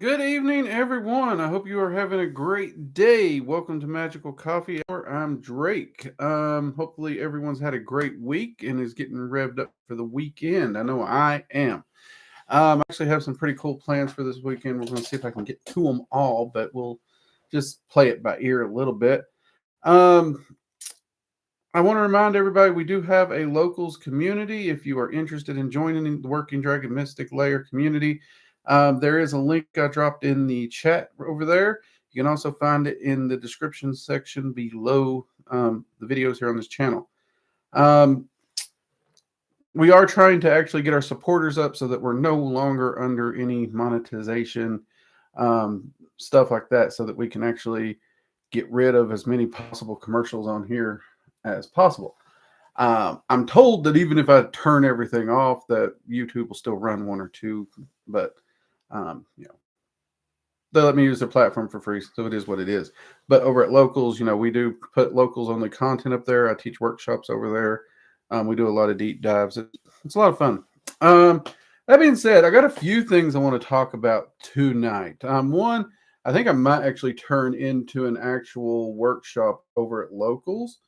Good evening, everyone. I hope you are having a great day. Welcome to Magical Coffee Hour. I'm Drake. Hopefully everyone's had a great week and is getting revved up for the weekend. I know I am. I actually have some pretty cool plans for this weekend. We're going to see if I can get to them all, but we'll just play it by ear a little bit. Um, I want to remind everybody we do have a locals community. If you are interested in joining the Working Dragon Mystic Layer community, there is a link I dropped in the chat over there. You can also find it in the description section below the videos here on this channel. Um, we are trying to actually get our supporters up so that we're no longer under any monetization, stuff like that, so that we can actually get rid of as many possible commercials on here as possible. I'm told that even if I turn everything off, that YouTube will still run one or two, but you know, they let me use their platform for free, so it is what it is. But over at Locals, we do put locals only content up there. I teach workshops over there. We do a lot of deep dives. It's a lot of fun. Um, that being said, I got a few things I want to talk about tonight. One, I think I might actually turn into an actual workshop over at Locals,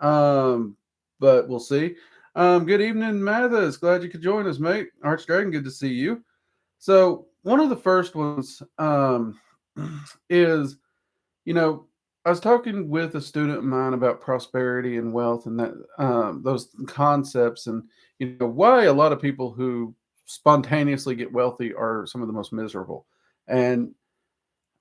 um, but we'll see. Good evening, Mathis. Glad you could join us, mate. Arch Dragon, good to see you. So one of the first ones is, you know, I was talking with a student of mine about prosperity and wealth and that those concepts, and why a lot of people who spontaneously get wealthy are some of the most miserable. And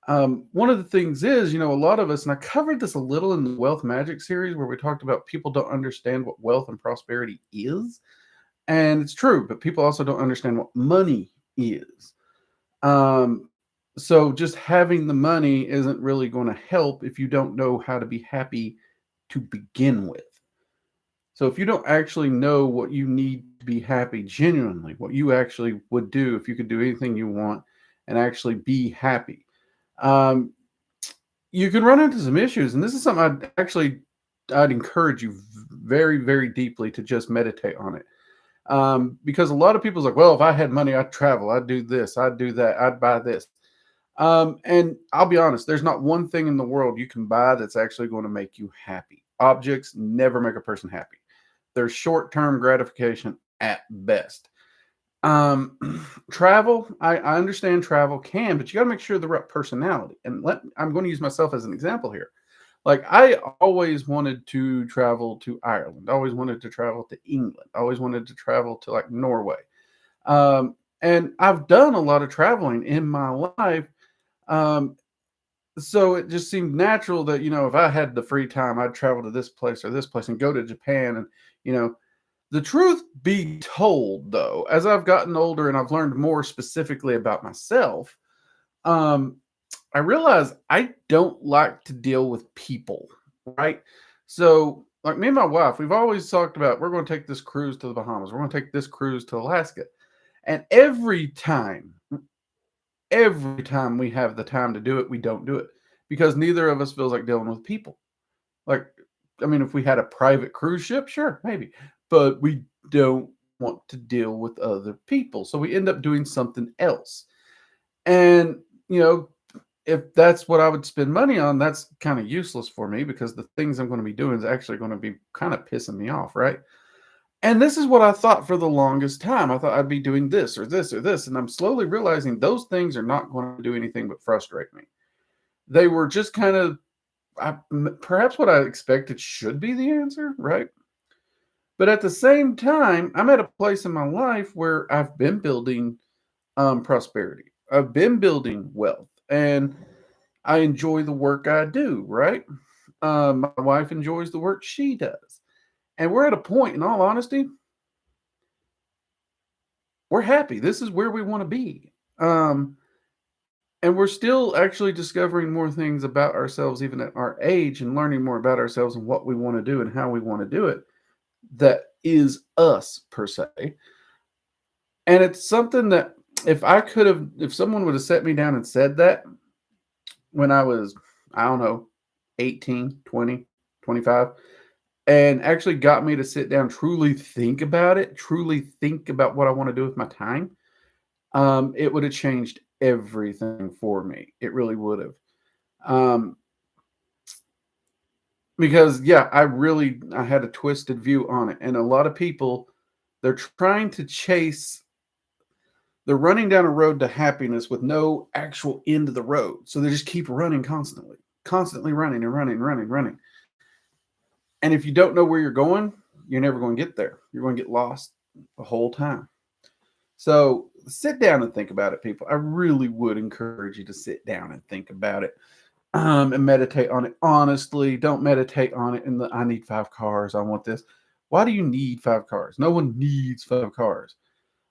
one of the things is, a lot of us, and I covered this a little in the Wealth Magic series where we talked about people don't understand what wealth and prosperity is. And it's true, but people also don't understand what money is. Um, so just having the money isn't really going to help if you don't know how to be happy to begin with. So if you don't actually know what you need to be happy genuinely, what you actually would do if you could do anything you want and actually be happy, um, you can run into some issues. And this is something I'd encourage you very, very deeply to just meditate on it. Because a lot of people's like, well, if I had money, I'd travel, I'd do this, I'd do that, I'd buy this. And I'll be honest, there's not one thing in the world you can buy that's actually going to make you happy. Objects never make a person happy. They're short-term gratification at best. Um, travel, I understand travel can, but you got to make sure the right personality. And I'm going to use myself as an example here. Like I always wanted to travel to Ireland, always wanted to travel to England, always wanted to travel to like Norway. And I've done a lot of traveling in my life. Um, so it just seemed natural that, if I had the free time, I'd travel to this place or this place and go to Japan. And, you know, the truth be told, though, as I've gotten older and I've learned more specifically about myself, um, I realize I don't like to deal with people, right? So, like me and my wife, we've always talked about we're going to take this cruise to the Bahamas, we're going to take this cruise to Alaska. And every time we have the time to do it, we don't do it because neither of us feels like dealing with people. Like, I mean, if we had a private cruise ship, sure, maybe, but we don't want to deal with other people. So we end up doing something else. And, you know, if that's what I would spend money on, that's kind of useless for me because the things I'm going to be doing is actually going to be kind of pissing me off, right? And this is what I thought for the longest time. I thought I'd be doing this or this or this. And I'm slowly realizing those things are not going to do anything but frustrate me. They were just kind of perhaps what I expected should be the answer, right? But at the same time, I'm at a place in my life where I've been building prosperity, I've been building wealth, and I enjoy the work I do, right? My wife enjoys the work she does. And we're at a point, in all honesty, we're happy. This is where we want to be. And we're still actually discovering more things about ourselves, even at our age, and learning more about ourselves and what we want to do and how we want to do it. That is us, per se. And it's something that if someone would have set me down and said that when I was, I don't know, 18, 20, 25, and actually got me to sit down, truly think about it, truly think about what I want to do with my time, it would have changed everything for me. It really would have. Um, because yeah, I had a twisted view on it, and a lot of people, they're trying to chase, they're running down a road to happiness with no actual end of the road. So they just keep running constantly, constantly running and running, running, running. And if you don't know where you're going, you're never going to get there. You're going to get lost the whole time. So sit down and think about it, people. I really would encourage you to sit down and think about it, and meditate on it. Honestly, don't meditate on it in the I need 5 cars. I want this. Why do you need 5 cars? No one needs 5 cars.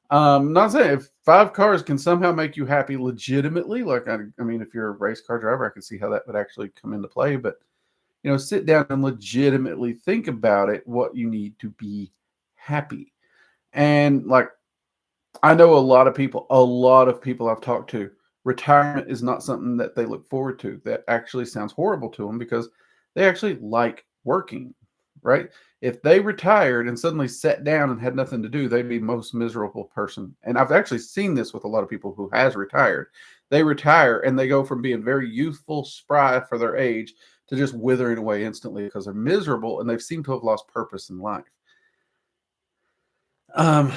Not saying if 5 cars can somehow make you happy legitimately, like I mean, if you're a race car driver, I can see how that would actually come into play. But sit down and legitimately think about it, what you need to be happy. And like, I know a lot of people I've talked to, retirement is not something that they look forward to. That actually sounds horrible to them because they actually like working, right? If they retired and suddenly sat down and had nothing to do, they'd be the most miserable person. And I've actually seen this with a lot of people who has retired. They retire and they go from being very youthful, spry for their age to just withering away instantly because they're miserable and they seem to have lost purpose in life. Um,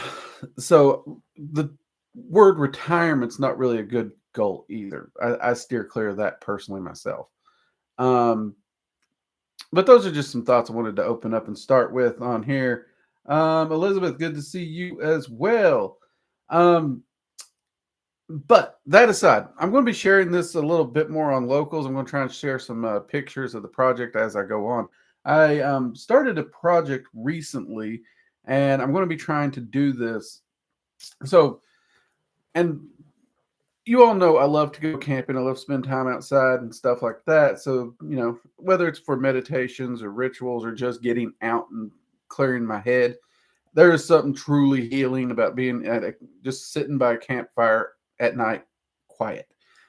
so the word retirement's not really a good goal either. I steer clear of that personally myself. Um, but those are just some thoughts I wanted to open up and start with on here. Elizabeth, good to see you as well. Um, but that aside, I'm going to be sharing this a little bit more on locals. I'm going to try and share some pictures of the project as I go on. I started a project recently, and I'm going to be trying to do this. So, and you all know I love to go camping. I love to spend time outside and stuff like that. So, whether it's for meditations or rituals or just getting out and clearing my head, there is something truly healing about being just sitting by a campfire at night, quiet.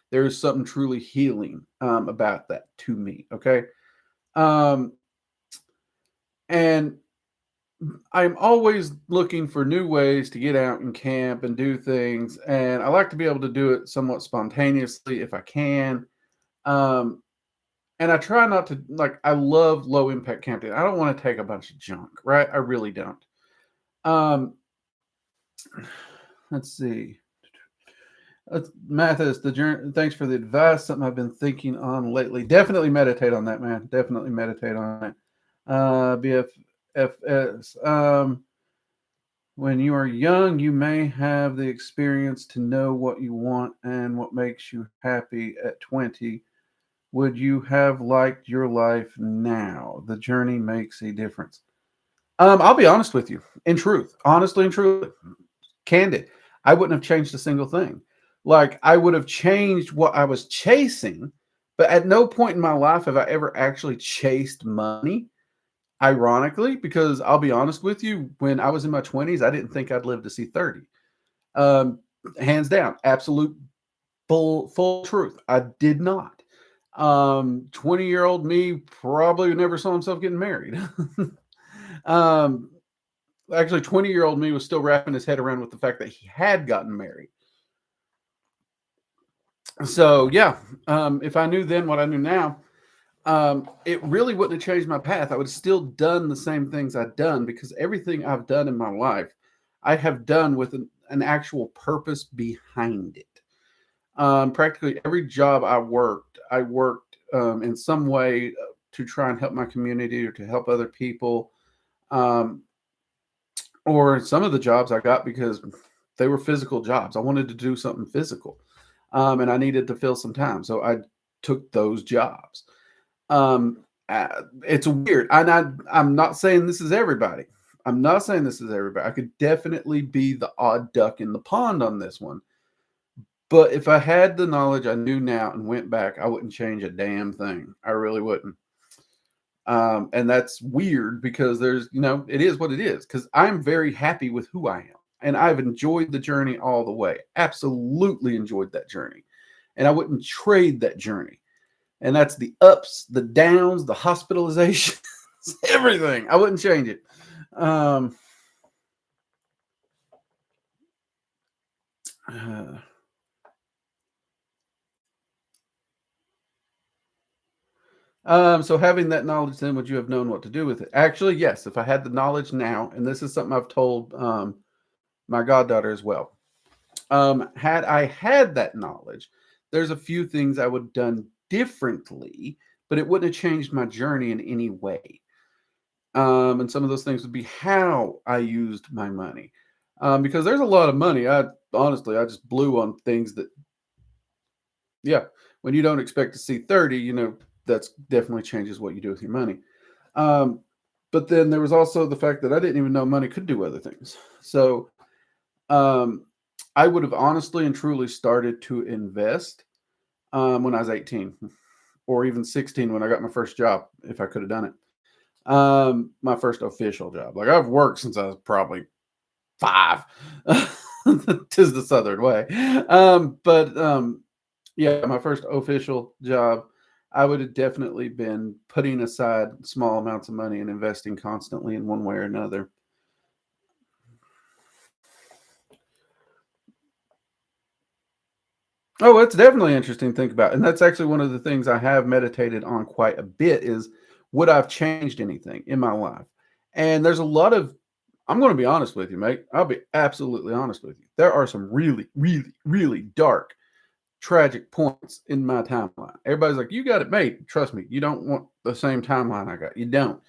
There is something truly healing about that to me. Okay. Um, and I'm always looking for new ways to get out and camp and do things, and I like to be able to do it somewhat spontaneously if I can. Um, and I try not to like. I love low impact camping. I don't want to take a bunch of junk, right? I really don't. Um, let's see. Mathis, the journey. Thanks for the advice. Something I've been thinking on lately. Definitely meditate on that, man. Definitely meditate on it. BFFS. When you are young, you may have the experience to know what you want and what makes you happy at 20. Would you have liked your life now? The journey makes a difference. I'll be honest with you. In truth, honestly and truly, candid, I wouldn't have changed a single thing. Like, I would have changed what I was chasing, but at no point in my life have I ever actually chased money. Ironically, because I'll be honest with you, when I was in my 20s, I didn't think I'd live to see 30. Um, Hands down, absolute full truth. I did not. 20-year-old me probably never saw himself getting married. um, Actually, 20-year-old me was still wrapping his head around with the fact that he had gotten married. So yeah, if I knew then what I knew now, it really wouldn't have changed my path. I would have still done the same things I'd done because everything I've done in my life, I have done with an actual purpose behind it. Practically every job I worked in some way to try and help my community or to help other people. Um, or some of the jobs I got because they were physical jobs. I wanted to do something physical, and I needed to fill some time. So I took those jobs. It's weird. I'm not saying this is everybody. I'm not saying this is everybody. I could definitely be the odd duck in the pond on this one. But if I had the knowledge I knew now and went back, I wouldn't change a damn thing. I really wouldn't. And that's weird because it is what it is. Because I'm very happy with who I am. And I've enjoyed the journey all the way. Absolutely enjoyed that journey. And I wouldn't trade that journey. And that's the ups, the downs, the hospitalizations, everything. I wouldn't change it. So having that knowledge then, would you have known what to do with it? Actually, yes. If I had the knowledge now, and this is something I've told my goddaughter as well. Had I had that knowledge, there's a few things I would have done differently, but it wouldn't have changed my journey in any way. And some of those things would be how I used my money. Because there's a lot of money. I just blew on things that, yeah, when you don't expect to see 30, that's definitely changes what you do with your money. Um, but then there was also the fact that I didn't even know money could do other things. So um, I would have honestly and truly started to invest when I was 18 or even 16 when I got my first job, if I could have done it. My first official job. Like I've worked since I was probably 5. Tis the Southern way. But yeah, my first official job, I would have definitely been putting aside small amounts of money and investing constantly in one way or another. Oh, it's definitely interesting to think about. And that's actually one of the things I have meditated on quite a bit is would I've changed anything in my life? And there's a lot of I'm going to be honest with you, mate. I'll be absolutely honest with you. There are some really, really, really dark, tragic points in my timeline. Everybody's like, you got it made. Trust me, you don't want the same timeline I got. You don't.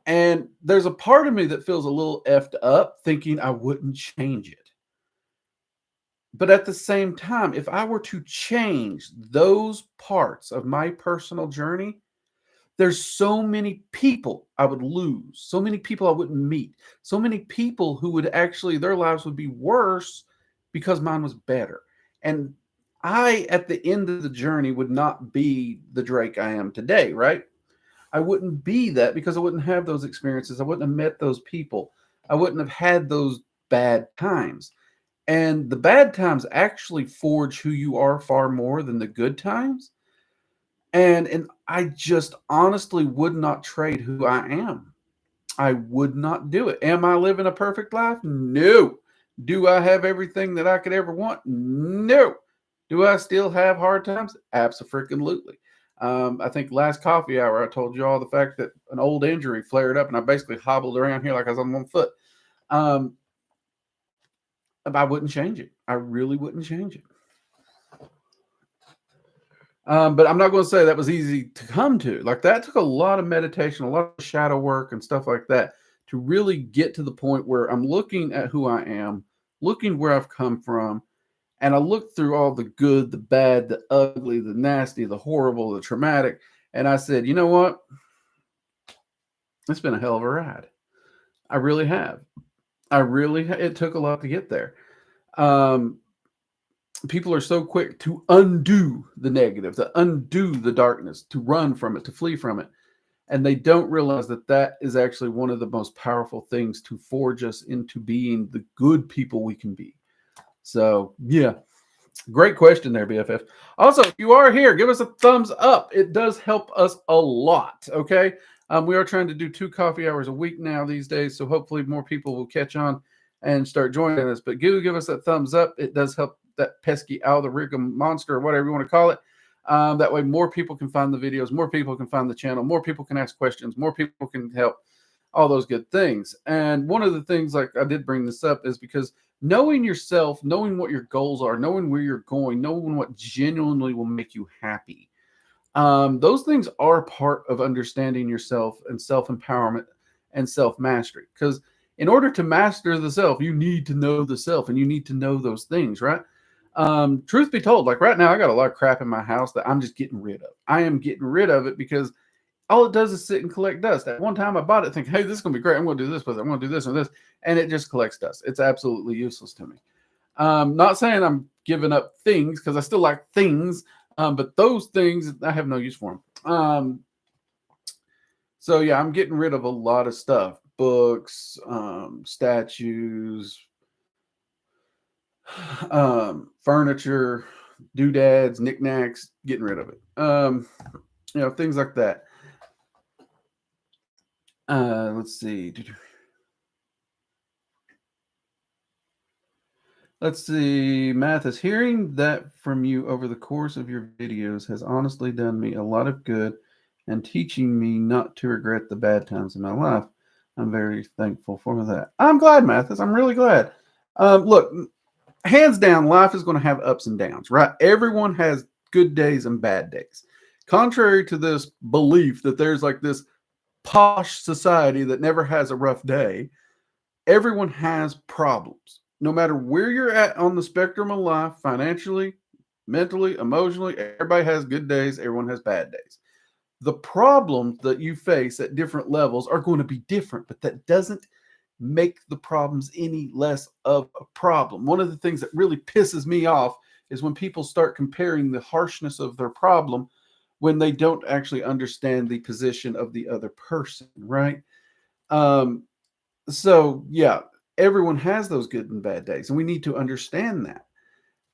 And there's a part of me that feels a little effed up thinking I wouldn't change it. But at the same time, if I were to change those parts of my personal journey, there's so many people I would lose, so many people I wouldn't meet, so many people who would actually, their lives would be worse because mine was better. And I, at the end of the journey, would not be the Drake I am today, right? I wouldn't be that because I wouldn't have those experiences. I wouldn't have met those people. I wouldn't have had those bad times. And the bad times actually forge who you are far more than the good times. And I just honestly would not trade who I am. I would not do it. Am I living a perfect life? No. Do I have everything that I could ever want? No. Do I still have hard times? Absolutely. I think last coffee hour, I told you all the fact that an old injury flared up and I basically hobbled around here like I was on one foot. Um, I wouldn't change it. I really wouldn't change it. But I'm not going to say that was easy to come to. Like that took a lot of meditation, a lot of shadow work and stuff like that to really get to the point where I'm looking at who I am, looking where I've come from, and I looked through all the good, the bad, the ugly, the nasty, the horrible, the traumatic, and I said, you know what? It's been a hell of a ride. I really have. It took a lot to get there. Um, People are so quick to undo the negative, to undo the darkness, to run from it, to flee from it. And they don't realize that that is actually one of the most powerful things to forge us into being the good people we can be. So, yeah, great question there, BFF. Also, if you are here, give us a thumbs up. It does help us a lot. Okay. We are trying to do 2 coffee hours a week now these days. So hopefully more people will catch on and start joining us. But give us that thumbs up. It does help that pesky algorithm monster or whatever you want to call it. That way more people can find the videos, more people can find the channel, more people can ask questions, more people can help, all those good things. And one of the things, like I did bring this up, is because knowing yourself, knowing what your goals are, knowing where you're going, knowing what genuinely will make you happy. Those things are part of understanding yourself and self-empowerment and self-mastery. Because in order to master the self, you need to know the self and you need to know those things, right? Truth be told, like right now, I got a lot of crap in my house that I'm just getting rid of. I am getting rid of it because all it does is sit and collect dust. At one time, I bought it thinking, hey, this is going to be great. I'm going to do this with it. I'm going to do this and this. And it just collects dust. It's absolutely useless to me. Not saying I'm giving up things because I still like things, but those things, I have no use for them. So, yeah, I'm getting rid of a lot of stuff. Books, statues, furniture, doodads, knickknacks, getting rid of it. Things like that. Let's see. Let's see. Mathis, hearing that from you over the course of your videos has honestly done me a lot of good and teaching me not to regret the bad times in my life. I'm very thankful for that. I'm glad, Mathis. I'm really glad. Look, hands down, life is going to have ups and downs, right? Everyone has good days and bad days. Contrary to this belief that there's like this posh society that never has a rough day, everyone has problems. No matter where you're at on the spectrum of life, financially, mentally, emotionally, everybody has good days, everyone has bad days. The problems that you face at different levels are going to be different, but that doesn't make the problems any less of a problem. One of the things that really pisses me off is when people start comparing the harshness of their problem when they don't actually understand the position of the other person, right? Um, so yeah, everyone has those good and bad days, and we need to understand that.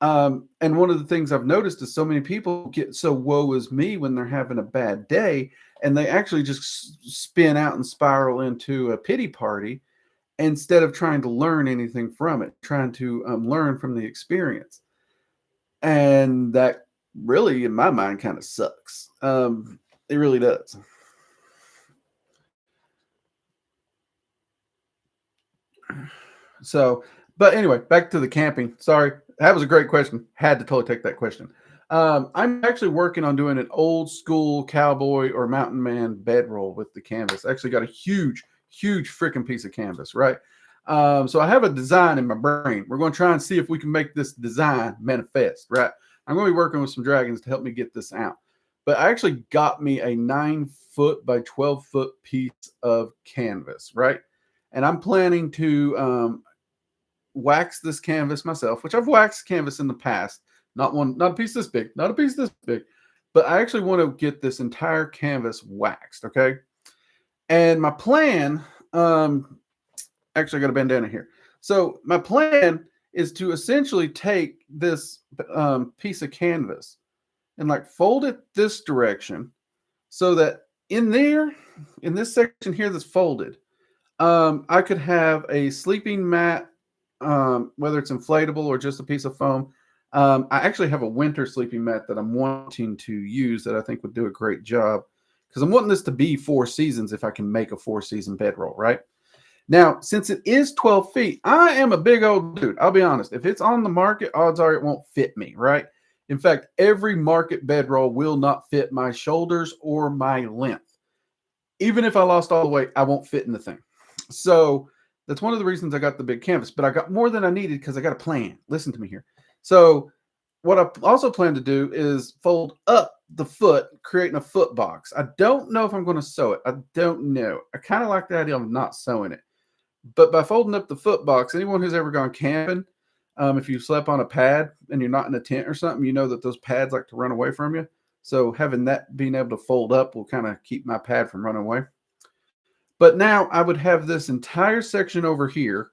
And one of the things I've noticed is so many people get so woe is me when they're having a bad day, and they actually just spin out and spiral into a pity party instead of trying to learn anything from it, trying to learn from the experience. And that really, in my mind, kind of sucks. It really does. So, but anyway, back to the camping. Sorry, that was a great question. Had to totally take that question. I'm actually working on doing an old school cowboy or mountain man bedroll with the canvas. I actually got a huge freaking piece of canvas, right? So I have a design in my brain. We're going to try and see if we can make this design manifest, right? I'm going to be working with some dragons to help me get this out. But I actually got me a 9 foot by 12 foot piece of canvas, right? And I'm planning to wax this canvas myself, which I've waxed canvas in the past. Not a piece this big, not a piece this big, but I actually want to get this entire canvas waxed. Okay. And my plan, actually, I got a bandana here. So my plan is to essentially take this piece of canvas and like fold it this direction so that in there, in this section here that's folded, I could have a sleeping mat, whether it's inflatable or just a piece of foam. I actually have a winter sleeping mat that I'm wanting to use that I think would do a great job because I'm wanting this to be 4 seasons if I can make a 4 season bedroll, right? Now, since it is 12 feet, I am a big old dude. I'll be honest. If it's on the market, odds are it won't fit me, right? In fact, every market bedroll will not fit my shoulders or my length. Even if I lost all the weight, I won't fit in the thing. So that's one of the reasons I got the big canvas, but I got more than I needed because I got a plan. Listen to me here. So what I also plan to do is fold up the foot, creating a foot box. I don't know if I'm going to sew it. I don't know. I kind of like the idea of not sewing it. But by folding up the foot box, anyone who's ever gone camping, if you slept on a pad and you're not in a tent or something, you know that those pads like to run away from you. So having that being able to fold up will kind of keep my pad from running away. But now I would have this entire section over here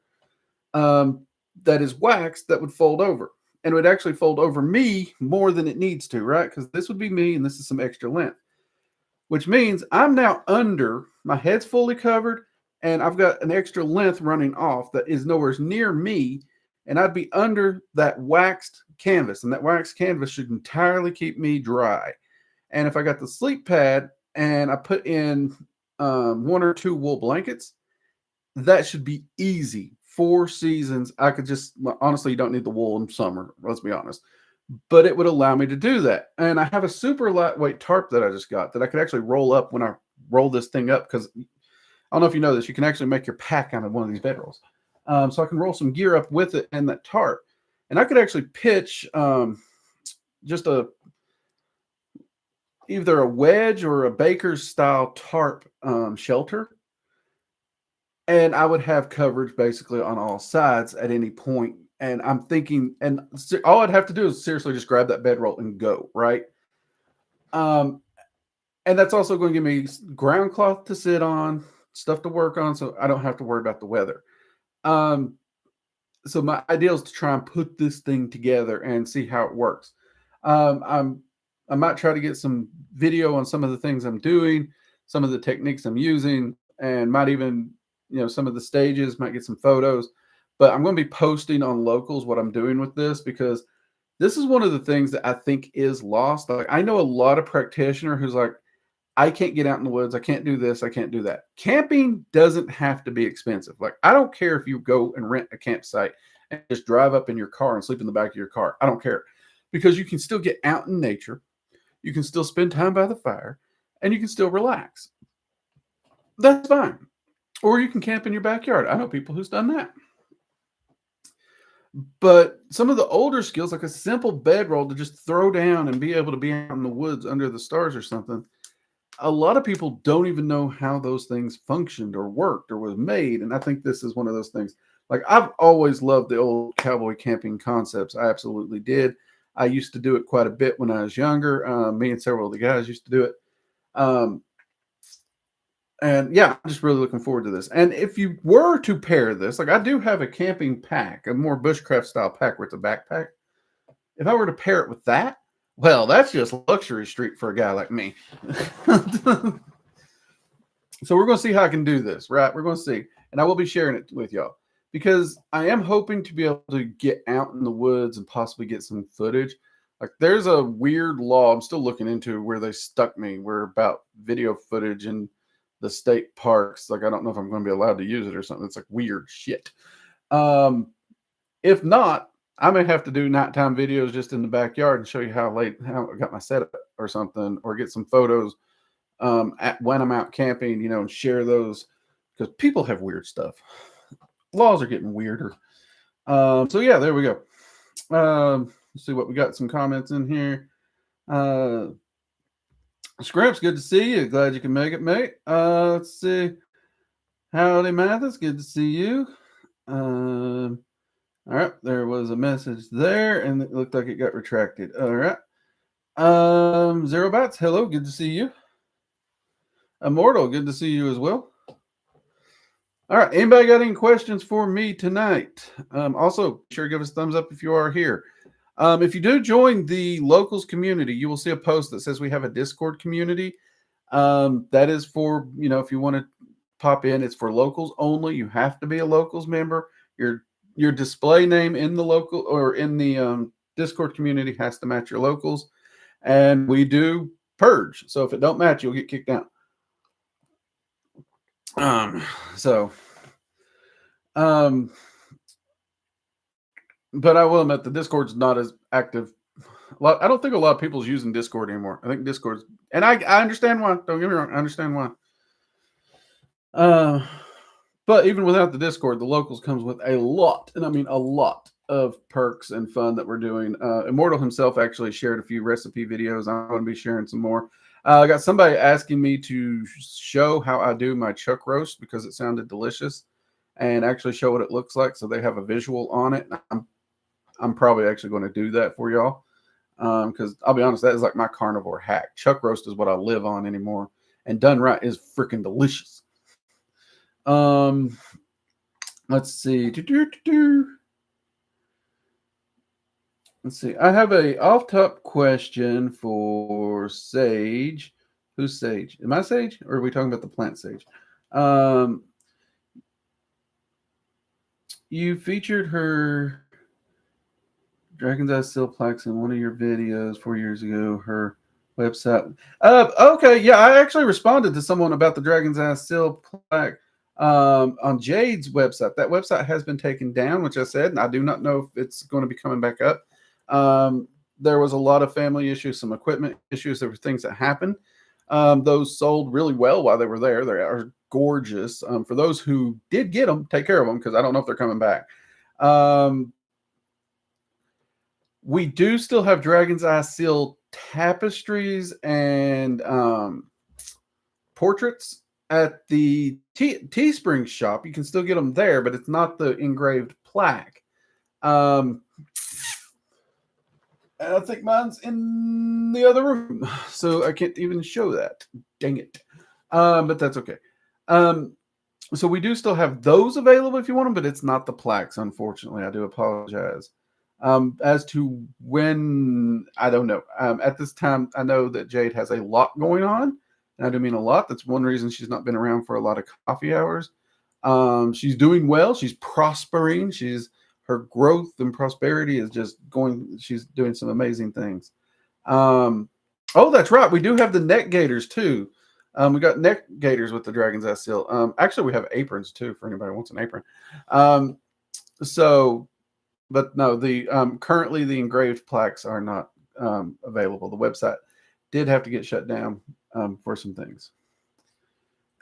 that is waxed that would fold over. And it would actually fold over me more than it needs to, right? Because this would be me and this is some extra length, which means I'm now under, my head's fully covered, and I've got an extra length running off that is nowhere near me. And I'd be under that waxed canvas. And that waxed canvas should entirely keep me dry. And if I got the sleep pad and I put in 1 or 2 wool blankets, that should be easy. 4 seasons. I could just, well, honestly, you don't need the wool in summer, let's be honest. But it would allow me to do that. And I have a super lightweight tarp that I just got that I could actually roll up when I roll this thing up. Because I don't know if you know this, you can actually make your pack out of one of these bedrolls. So I can roll some gear up with it and that tarp. And I could actually pitch just either a wedge or a baker's style tarp shelter. And I would have coverage basically on all sides at any point. And I'm thinking, and all I'd have to do is seriously just grab that bedroll and go, right? Um, and that's also going to give me ground cloth to sit on, stuff to work on, so I don't have to worry about the weather. Um, so my idea is to try and put this thing together and see how it works. I might try to get some video on some of the things I'm doing, some of the techniques I'm using, and might even, some of the stages, might get some photos. But I'm going to be posting on Locals what I'm doing with this because this is one of the things that I think is lost. Like I know a lot of practitioner who's like, I can't get out in the woods. I can't do this. I can't do that. Camping doesn't have to be expensive. Like, I don't care if you go and rent a campsite and just drive up in your car and sleep in the back of your car. I don't care, because you can still get out in nature. You can still spend time by the fire, and you can still relax. That's fine. Or you can camp in your backyard. I know people who's done that. But some of the older skills, like a simple bedroll to just throw down and be able to be out in the woods under the stars or something, a lot of people don't even know how those things functioned or worked or was made. And I think this is one of those things. Like, I've always loved the old cowboy camping concepts. I absolutely did. I used to do it quite a bit when I was younger. Me and several of the guys used to do it. And yeah, I'm just really looking forward to this. And if you were to pair this, like, I do have a camping pack, a more bushcraft style pack where it's a backpack. If I were to pair it with that, well, that's just luxury street for a guy like me. So we're going to see how I can do this, right? We're going to see. And I will be sharing it with y'all, because I am hoping to be able to get out in the woods and possibly get some footage. Like, there's a weird law I'm still looking into where they stuck me, where about video footage in the state parks. Like, I don't know if I'm going to be allowed to use it or something. It's like weird shit. If not, I may have to do nighttime videos just in the backyard and show you how I got my setup or something, or get some photos when I'm out camping, and share those, because people have weird stuff. Laws are getting weirder. So yeah, there we go. Let's see what we got. Some comments in here. Scrimps, good to see you. Glad you can make it, mate. Let's see. Howdy, Mathis. Good to see you. All right, there was a message there, and it looked like it got retracted. All right. Zero Bats, hello, good to see you. Immortal, good to see you as well. All right, anybody got any questions for me tonight? Also, be sure to give us a thumbs up if you are here. If you do join the locals community, you will see a post that says we have a Discord community. That is for, if you want to pop in, it's for locals only. You have to be a locals member. Your display name in the local or in the Discord community has to match your locals. And we do purge. So if it don't match, you'll get kicked out. But I will admit the Discord's not as active. I don't think a lot of people's using Discord anymore. I think Discord's, and I understand why. Don't get me wrong, I understand why. But even without the Discord, the locals comes with a lot, and I mean a lot, of perks and fun that we're doing. Immortal himself actually shared a few recipe videos. I'm going to be sharing some more. I got somebody asking me to show how I do my chuck roast because it sounded delicious, and actually show what it looks like so they have a visual on it. I'm probably actually going to do that for y'all, because I'll be honest, that is like my carnivore hack. Chuck roast is what I live on anymore, and done right is freaking delicious. Let's see. Let's see. I have a off-top question for Sage. Who's Sage? Am I Sage, or are we talking about the plant Sage? You featured her Dragon's Eye Seal plaques in one of your videos 4 years ago. Her website. Okay, yeah, I actually responded to someone about the Dragon's Eye Seal plaque on Jade's website. That website has been taken down, which I said, and I do not know if it's going to be coming back up. There was a lot of family issues, some equipment issues. There were things that happened. Those sold really well while they were there. They are gorgeous. For those who did get them, take care of them, because I don't know if they're coming back. We do still have Dragon's Eye Seal tapestries and portraits at the Teespring shop. You can still get them there, but it's not the engraved plaque. And I think mine's in the other room, so I can't even show that. Dang it. But that's okay. So we do still have those available if you want them, but it's not the plaques, unfortunately. I do apologize. As to when, I don't know. At this time, I know that Jade has a lot going on, and I do mean a lot. That's one reason she's not been around for a lot of coffee hours. She's doing well. She's prospering. Her growth and prosperity is just going. She's doing some amazing things. Oh, that's right. We do have the neck gaiters too. We got neck gaiters with the dragon's eye seal. Actually, we have aprons too for anybody who wants an apron. Um, so, but no, the currently the engraved plaques are not available. The website did have to get shut down for some things,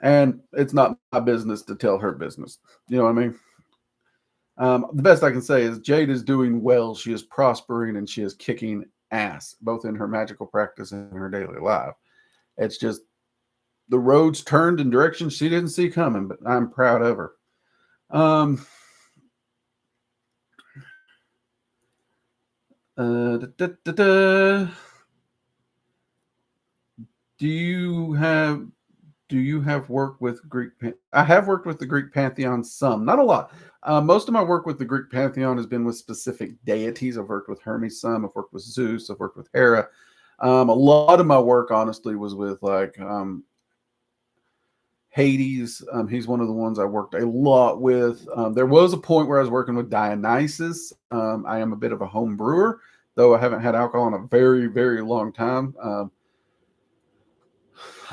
and it's not my business to tell her business. You know what I mean? The best I can say is Jade is doing well. She is prospering and she is kicking ass, both in her magical practice and in her daily life. It's just the roads turned in directions she didn't see coming, but I'm proud of her. Um, da, da, da, da. Do you have work with Greek? I have worked with the Greek pantheon some, not a lot. Most of my work with the Greek pantheon has been with specific deities. I've worked with Hermes some. I've worked with Zeus. I've worked with Hera. A lot of my work, honestly, was with like Hades. He's one of the ones I worked a lot with. There was a point where I was working with Dionysus. I am a bit of a home brewer, though I haven't had alcohol in a very, very long time.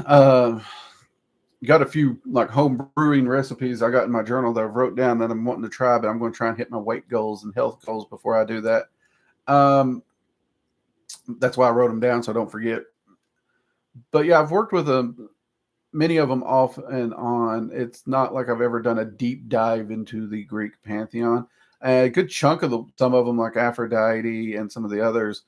Uh, got a few like home brewing recipes I got in my journal that I've wrote down that I'm wanting to try, but I'm going to try and hit my weight goals and health goals before I do that. That's why I wrote them down so I don't forget. But yeah, I've worked with them, many of them off and on. It's not like I've ever done a deep dive into the Greek pantheon. A good chunk of some of them, like Aphrodite and some of the others,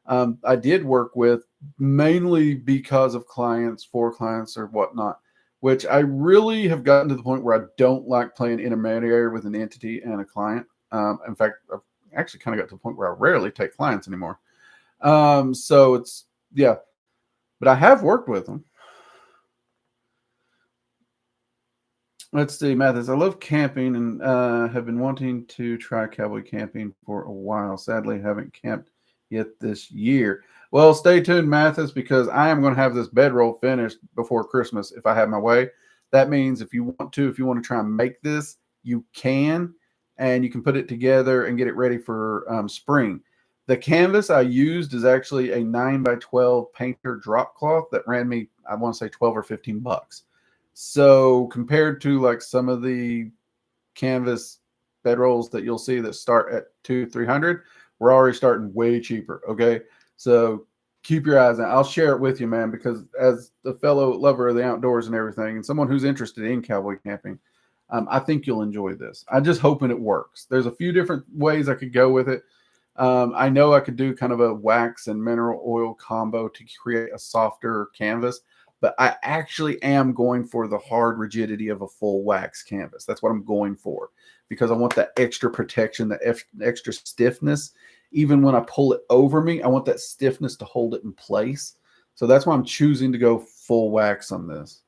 I did work with mainly because of clients, for clients, or whatnot, which I really have gotten to the point where I don't like playing intermediary with an entity and a client. In fact, I've actually kind of got to the point where I rarely take clients anymore. So it's, yeah, but I have worked with them. Let's see, Mathis. I love camping and have been wanting to try cowboy camping for a while. Sadly, haven't camped yet this year. Well, stay tuned, Mathis, because I am going to have this bedroll finished before Christmas if I have my way. That means if you want to try and make this, you can, and you can put it together and get it ready for spring. The canvas I used is actually a 9x12 painter drop cloth that ran me, I want to say 12 or 15 bucks. So compared to like some of the canvas bedrolls that you'll see that start at 200-300, we're already starting way cheaper. Okay, so keep your eyes out. I'll share it with you, man, because as a fellow lover of the outdoors and everything, and someone who's interested in cowboy camping, I think you'll enjoy this. I'm just hoping it works. There's a few different ways I could go with it. I know I could do kind of a wax and mineral oil combo to create a softer canvas, but I actually am going for the hard rigidity of a full wax canvas. That's what I'm going for because I want that extra protection, that extra stiffness. Even when I pull it over me, I want that stiffness to hold it in place. So that's why I'm choosing to go full wax on this.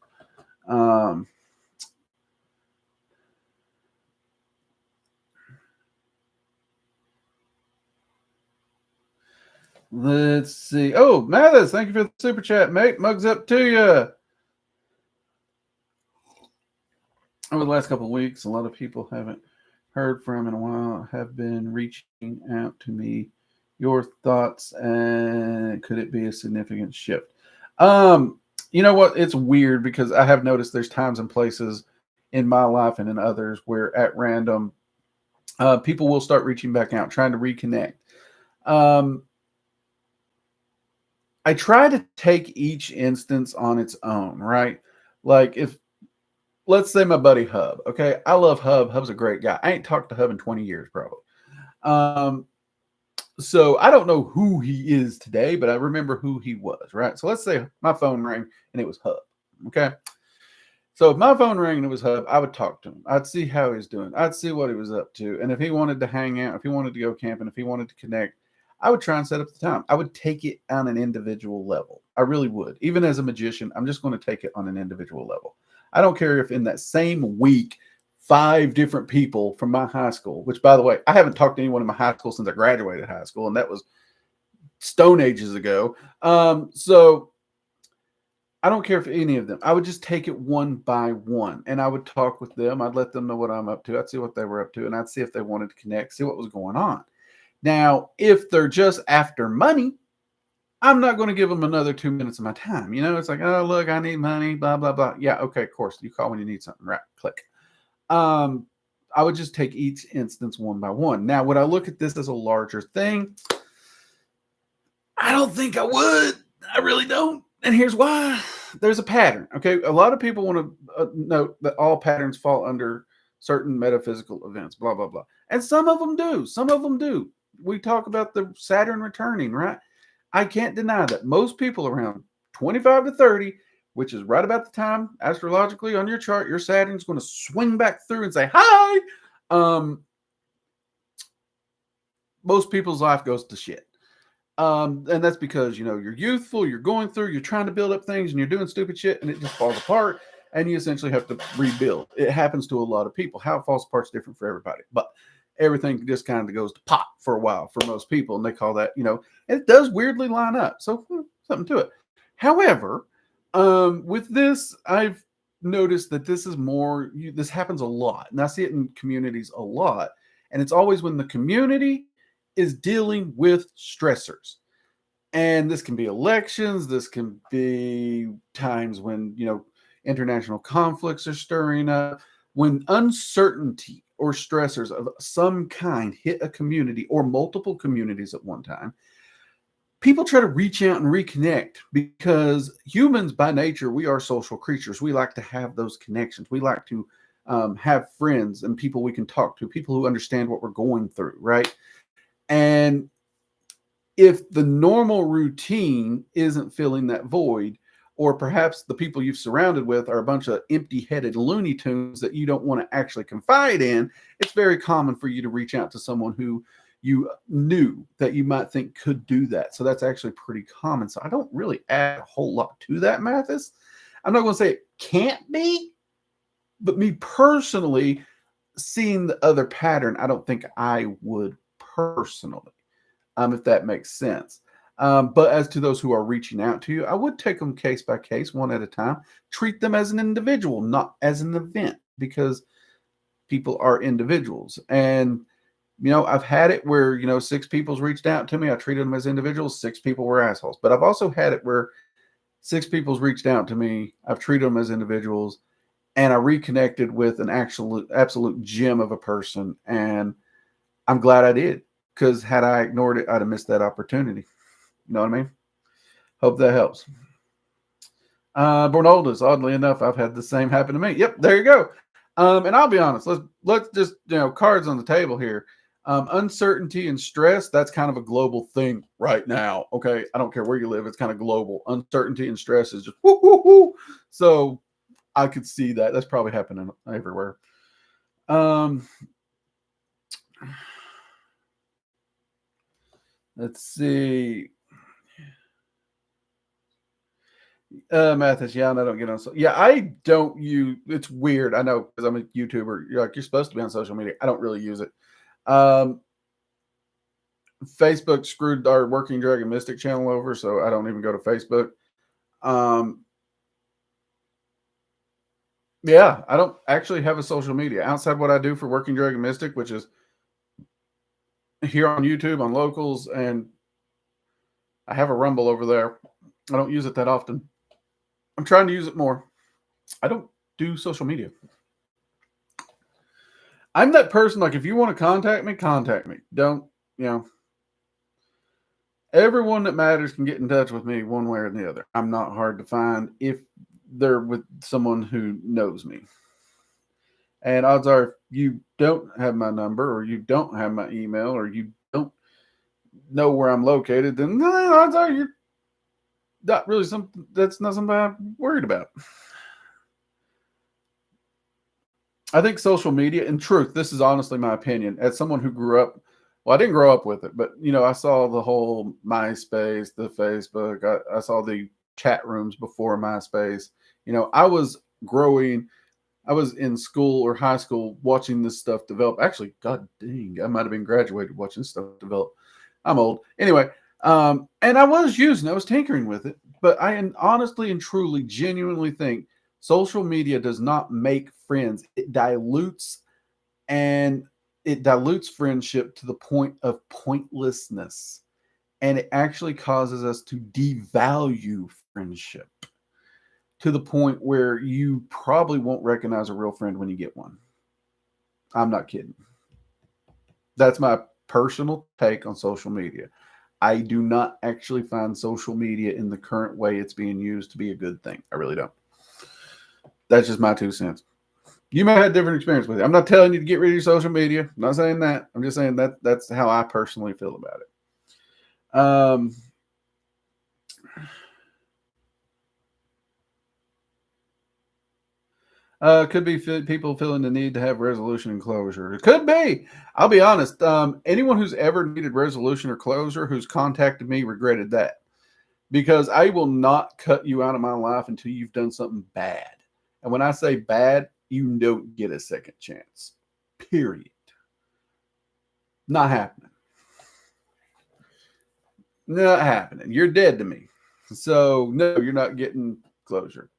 Let's see. Oh, Mathis, thank you for the super chat, mate. Mugs up to you. Over the last couple of weeks, a lot of people haven't heard from in a while have been reaching out to me. Your thoughts, and could it be a significant shift? You know what? It's weird because I have noticed there's times and places in my life and in others where at random people will start reaching back out, trying to reconnect. I try to take each instance on its own, right? Like if let's say my buddy Hub. Okay, I love Hub. Hub's a great guy. I ain't talked to Hub in 20 years, probably. So I don't know who he is today, but I remember who he was, right? So let's say my phone rang and it was Hub. Okay. So if my phone rang and it was Hub, I would talk to him. I'd see how he's doing. I'd see what he was up to. And if he wanted to hang out, if he wanted to go camping, if he wanted to connect, I would try and set up the time. I would take it on an individual level. I really would. Even as a magician, I'm just going to take it on an individual level. I don't care if in that same week, 5 different people from my high school, which by the way, I haven't talked to anyone in my high school since I graduated high school, and that was stone ages ago. So I don't care if any of them. I would just take it one by one, and I would talk with them. I'd let them know what I'm up to. I'd see what they were up to, and I'd see if they wanted to connect, see what was going on. Now, if they're just after money, I'm not going to give them another 2 minutes of my time. It's like, oh, look, I need money, blah, blah, blah. Yeah, okay, of course. You call when you need something, right? Click. Um, I would just take each instance one by one. Now, would I look at this as a larger thing? I don't think I would. I really don't. And here's why. There's a pattern. Okay. A lot of people want to note that all patterns fall under certain metaphysical events, blah, blah, blah. And some of them do. Some of them do. We talk about the Saturn returning, right? I can't deny that most people around 25 to 30, which is right about the time astrologically on your chart, your Saturn's going to swing back through and say, hi. Most people's life goes to shit. And that's because, you're youthful, you're going through, you're trying to build up things and you're doing stupid shit and it just falls apart and you essentially have to rebuild. It happens to a lot of people. How it falls apart is different for everybody, but everything just kind of goes to pop for a while for most people. And they call that, it does weirdly line up. So something to it. However, with this, I've noticed that this is more, this happens a lot. And I see it in communities a lot. And it's always when the community is dealing with stressors. And this can be elections, this can be times when, international conflicts are stirring up, when uncertainty or stressors of some kind hit a community or multiple communities at one time. People try to reach out and reconnect because humans by nature, we are social creatures. We like to have those connections. We like to have friends and people we can talk to, people who understand what we're going through, right? And if the normal routine isn't filling that void, or perhaps the people you've surrounded with are a bunch of empty-headed Looney Tunes that you don't want to actually confide in, it's very common for you to reach out to someone who you knew that you might think could do that. So that's actually pretty common. So I don't really add a whole lot to that, Mathis. I'm not going to say it can't be, but me personally, seeing the other pattern, I don't think I would personally, if that makes sense. But as to those who are reaching out to you, I would take them case by case, one at a time. Treat them as an individual, not as an event, because people are individuals. And, I've had it where, 6 people's reached out to me. I treated them as individuals. 6 people were assholes. But I've also had it where 6 people's reached out to me. I've treated them as individuals. And I reconnected with an absolute gem of a person. And I'm glad I did. Because had I ignored it, I'd have missed that opportunity. You know what I mean? Hope that helps. Bornoldus, oddly enough, I've had the same happen to me. Yep, there you go. And I'll be honest. Let's just, cards on the table here. Uncertainty and stress, that's kind of a global thing right now. Okay, I don't care where you live. It's kind of global. Uncertainty and stress is just whoo, whoo, whoo. So I could see that. That's probably happening everywhere. Let's see. Mathis, yeah, and I don't get on. Yeah, I don't use. It's weird. I know because I'm a YouTuber. You're supposed to be on social media. I don't really use it. Facebook screwed our Working Dragon Mystic channel over, so I don't even go to Facebook. Yeah, I don't actually have a social media outside what I do for Working Dragon Mystic, which is here on YouTube on locals, and I have a Rumble over there. I don't use it that often. I'm trying to use it more. I don't do social media. I'm that person, like, if you want to contact me, contact me. Don't, everyone that matters can get in touch with me one way or the other. I'm not hard to find if they're with someone who knows me. And odds are, if you don't have my number or you don't have my email or you don't know where I'm located, then odds are you're not really something, that's not something I'm worried about. I think social media, in truth, this is honestly my opinion, as someone who grew up, well, I didn't grow up with it, but, I saw the whole MySpace, the Facebook, I saw the chat rooms before MySpace. I was growing, I was in school or high school watching this stuff develop. Actually, god dang, I might have been graduated watching stuff develop. I'm old. Anyway, and I was tinkering with it, but I honestly and truly, genuinely think social media does not make friends. It dilutes friendship to the point of pointlessness. And it actually causes us to devalue friendship to the point where you probably won't recognize a real friend when you get one. I'm not kidding. That's my personal take on social media. I do not actually find social media in the current way it's being used to be a good thing. I really don't. That's just my 2 cents. You may have had different experience with it. I'm not telling you to get rid of your social media. I'm not saying that. I'm just saying that that's how I personally feel about it. Could be people feeling the need to have resolution and closure. It could be. I'll be honest. Anyone who's ever needed resolution or closure who's contacted me regretted that, because I will not cut you out of my life until you've done something bad. And when I say bad, you don't get a second chance. Period. Not happening. Not happening. You're dead to me. So no, you're not getting closure.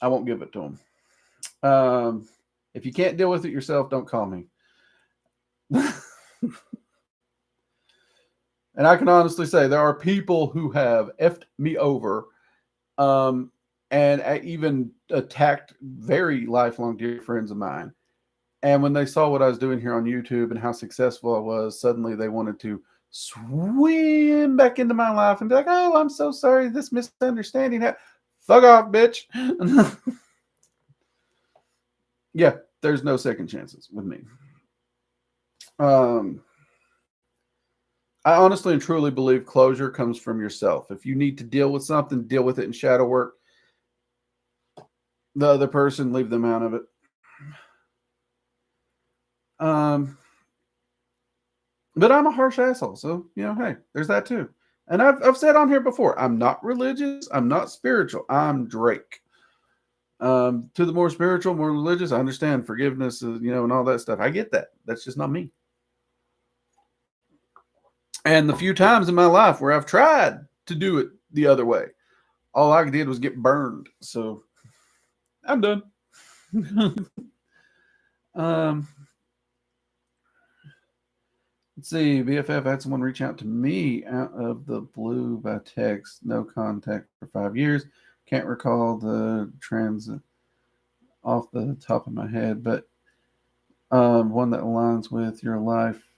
I won't give it to them. If you can't deal with it yourself, don't call me. And I can honestly say there are people who have effed me over, and I even attacked very lifelong dear friends of mine. And when they saw what I was doing here on YouTube and how successful I was, suddenly they wanted to swim back into my life and be like, "Oh, I'm so sorry. This misunderstanding. Fuck off, bitch." Yeah, there's no second chances with me. I honestly and truly believe closure comes from yourself. If you need to deal with something, deal with it in shadow work. The other person, leave them out of it. But I'm a harsh asshole, so hey, there's that too. And I've said on here before, I'm not religious, I'm not spiritual, I'm Drake. To the more spiritual, more religious, I understand forgiveness, and all that stuff. I get that. That's just not me. And the few times in my life where I've tried to do it the other way, all I did was get burned. So I'm done. Let's see. BFF had someone reach out to me out of the blue by text. No contact for 5 years. Can't recall the transit off the top of my head, but one that aligns with your life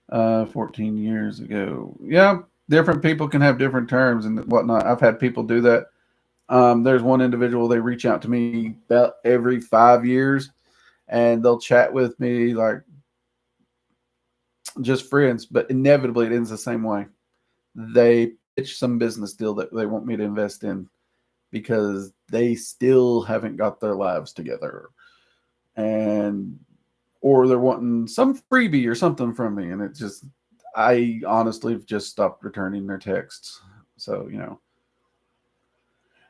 14 years ago. Yeah, different people can have different terms and whatnot. I've had people do that. There's one individual, they reach out to me about every 5 years, and they'll chat with me like just friends, but inevitably it ends the same way. They pitch some business deal that they want me to invest in because they still haven't got their lives together, or they're wanting some freebie or something from me, and I honestly have just stopped returning their texts. So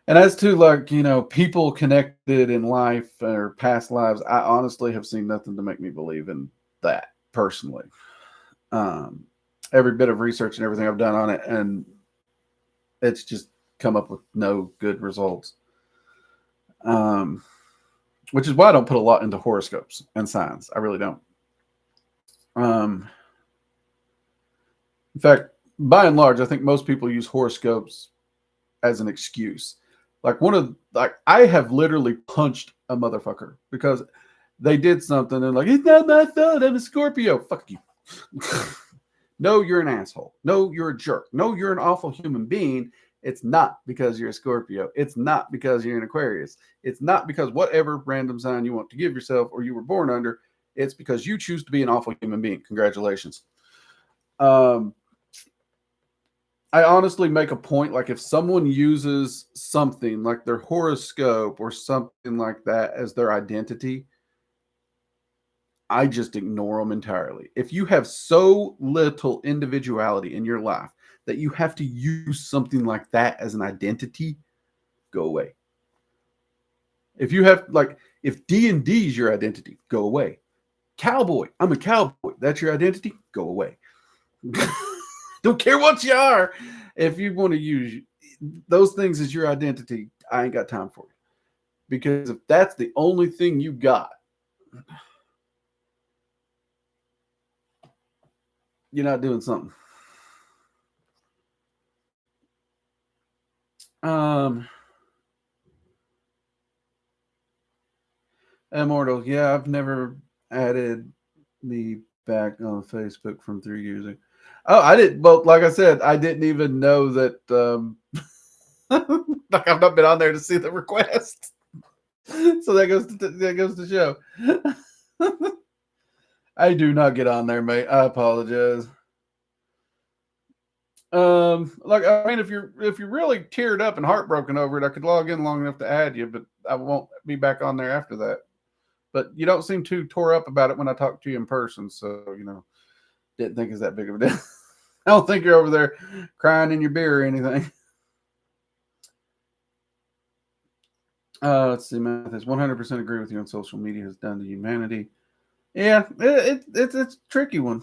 and as to people connected in life or past lives, I honestly have seen nothing to make me believe in that personally. Every bit of research and everything I've done on it, and it's just come up with no good results. Which is why I don't put a lot into horoscopes and signs. I really don't. In fact, by and large, I think most people use horoscopes as an excuse. I have literally punched a motherfucker because they did something and it's not my fault. I'm a Scorpio. Fuck you. No, you're an asshole. No, you're a jerk. No, you're an awful human being. It's not because you're a Scorpio. It's not because you're an Aquarius. It's not because whatever random sign you want to give yourself or you were born under. It's because you choose to be an awful human being. Congratulations. I honestly make a point, like if someone uses something like their horoscope or something like that as their identity, I just ignore them entirely. If you have so little individuality in your life that you have to use something like that as an identity, go away. If you have if D&D is your identity, go away. Cowboy, I'm a cowboy. That's your identity, go away. Don't care what you are. If you want to use those things as your identity, I ain't got time for it. Because if that's the only thing you got, you're not doing something. Immortal. Yeah, I've never added me back on Facebook from 3 years ago. Oh, I didn't. Well, like I said, I didn't even know that. Like I've not been on there to see the request. So that goes to show. I do not get on there, mate. I apologize. Like I mean, if you're really teared up and heartbroken over it, I could log in long enough to add you, but I won't be back on there after that. But you don't seem too tore up about it when I talk to you in person, so didn't think it's that big of a deal. I don't think you're over there crying in your beer or anything. Let's see, Mathis. 100% agree with you on social media has done to humanity. Yeah, it's a tricky one.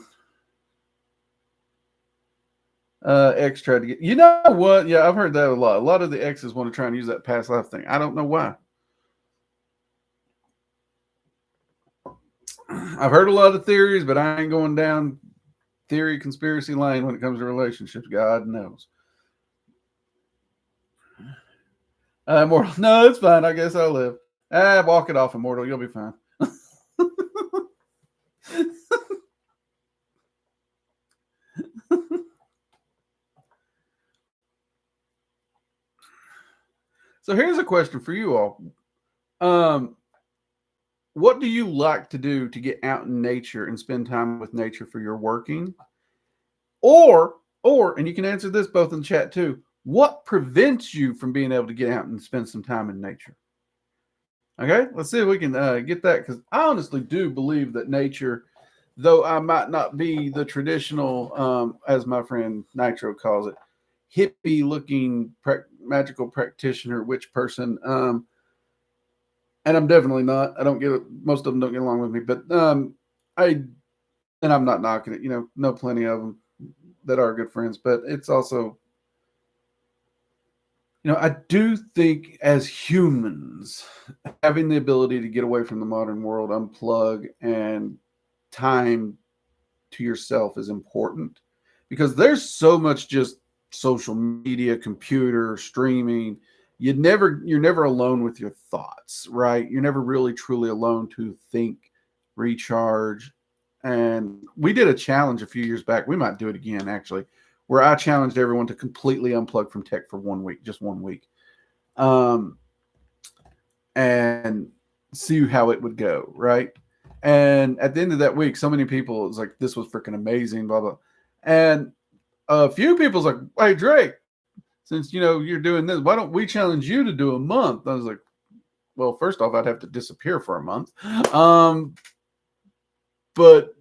X tried to get. You know what? Yeah, I've heard that a lot. A lot of the X's want to try and use that past life thing. I don't know why. I've heard a lot of theories, but I ain't going down theory conspiracy lane when it comes to relationships. God knows. Immortal. No, it's fine. I guess I'll live. Walk it off, Immortal. You'll be fine. So here's a question for you all. What do you like to do to get out in nature and spend time with nature for your working? Or, and you can answer this both in the chat too. What prevents you from being able to get out and spend some time in nature? Okay, let's see if we can get that, because I honestly do believe that nature, though I might not be the traditional, as my friend Nitro calls it, hippie-looking magical practitioner, witch person, and I'm definitely not. I don't get it. Most of them don't get along with me, but and I'm not knocking it. Know plenty of them that are good friends, but it's also, I do think as humans, having the ability to get away from the modern world, unplug, and time to yourself is important, because there's so much just social media, computer, streaming. You're never alone with your thoughts, right? You're never really truly alone to think, recharge. And we did a challenge a few years back. We might do it again, actually, where I challenged everyone to completely unplug from tech for 1 week, just 1 week, and see how it would go, right? And at the end of that week, so many people, it was like, this was freaking amazing, blah, blah. And a few people's like, hey, Drake, since, you're doing this, why don't we challenge you to do a month? I was like, well, first off, I'd have to disappear for a month. But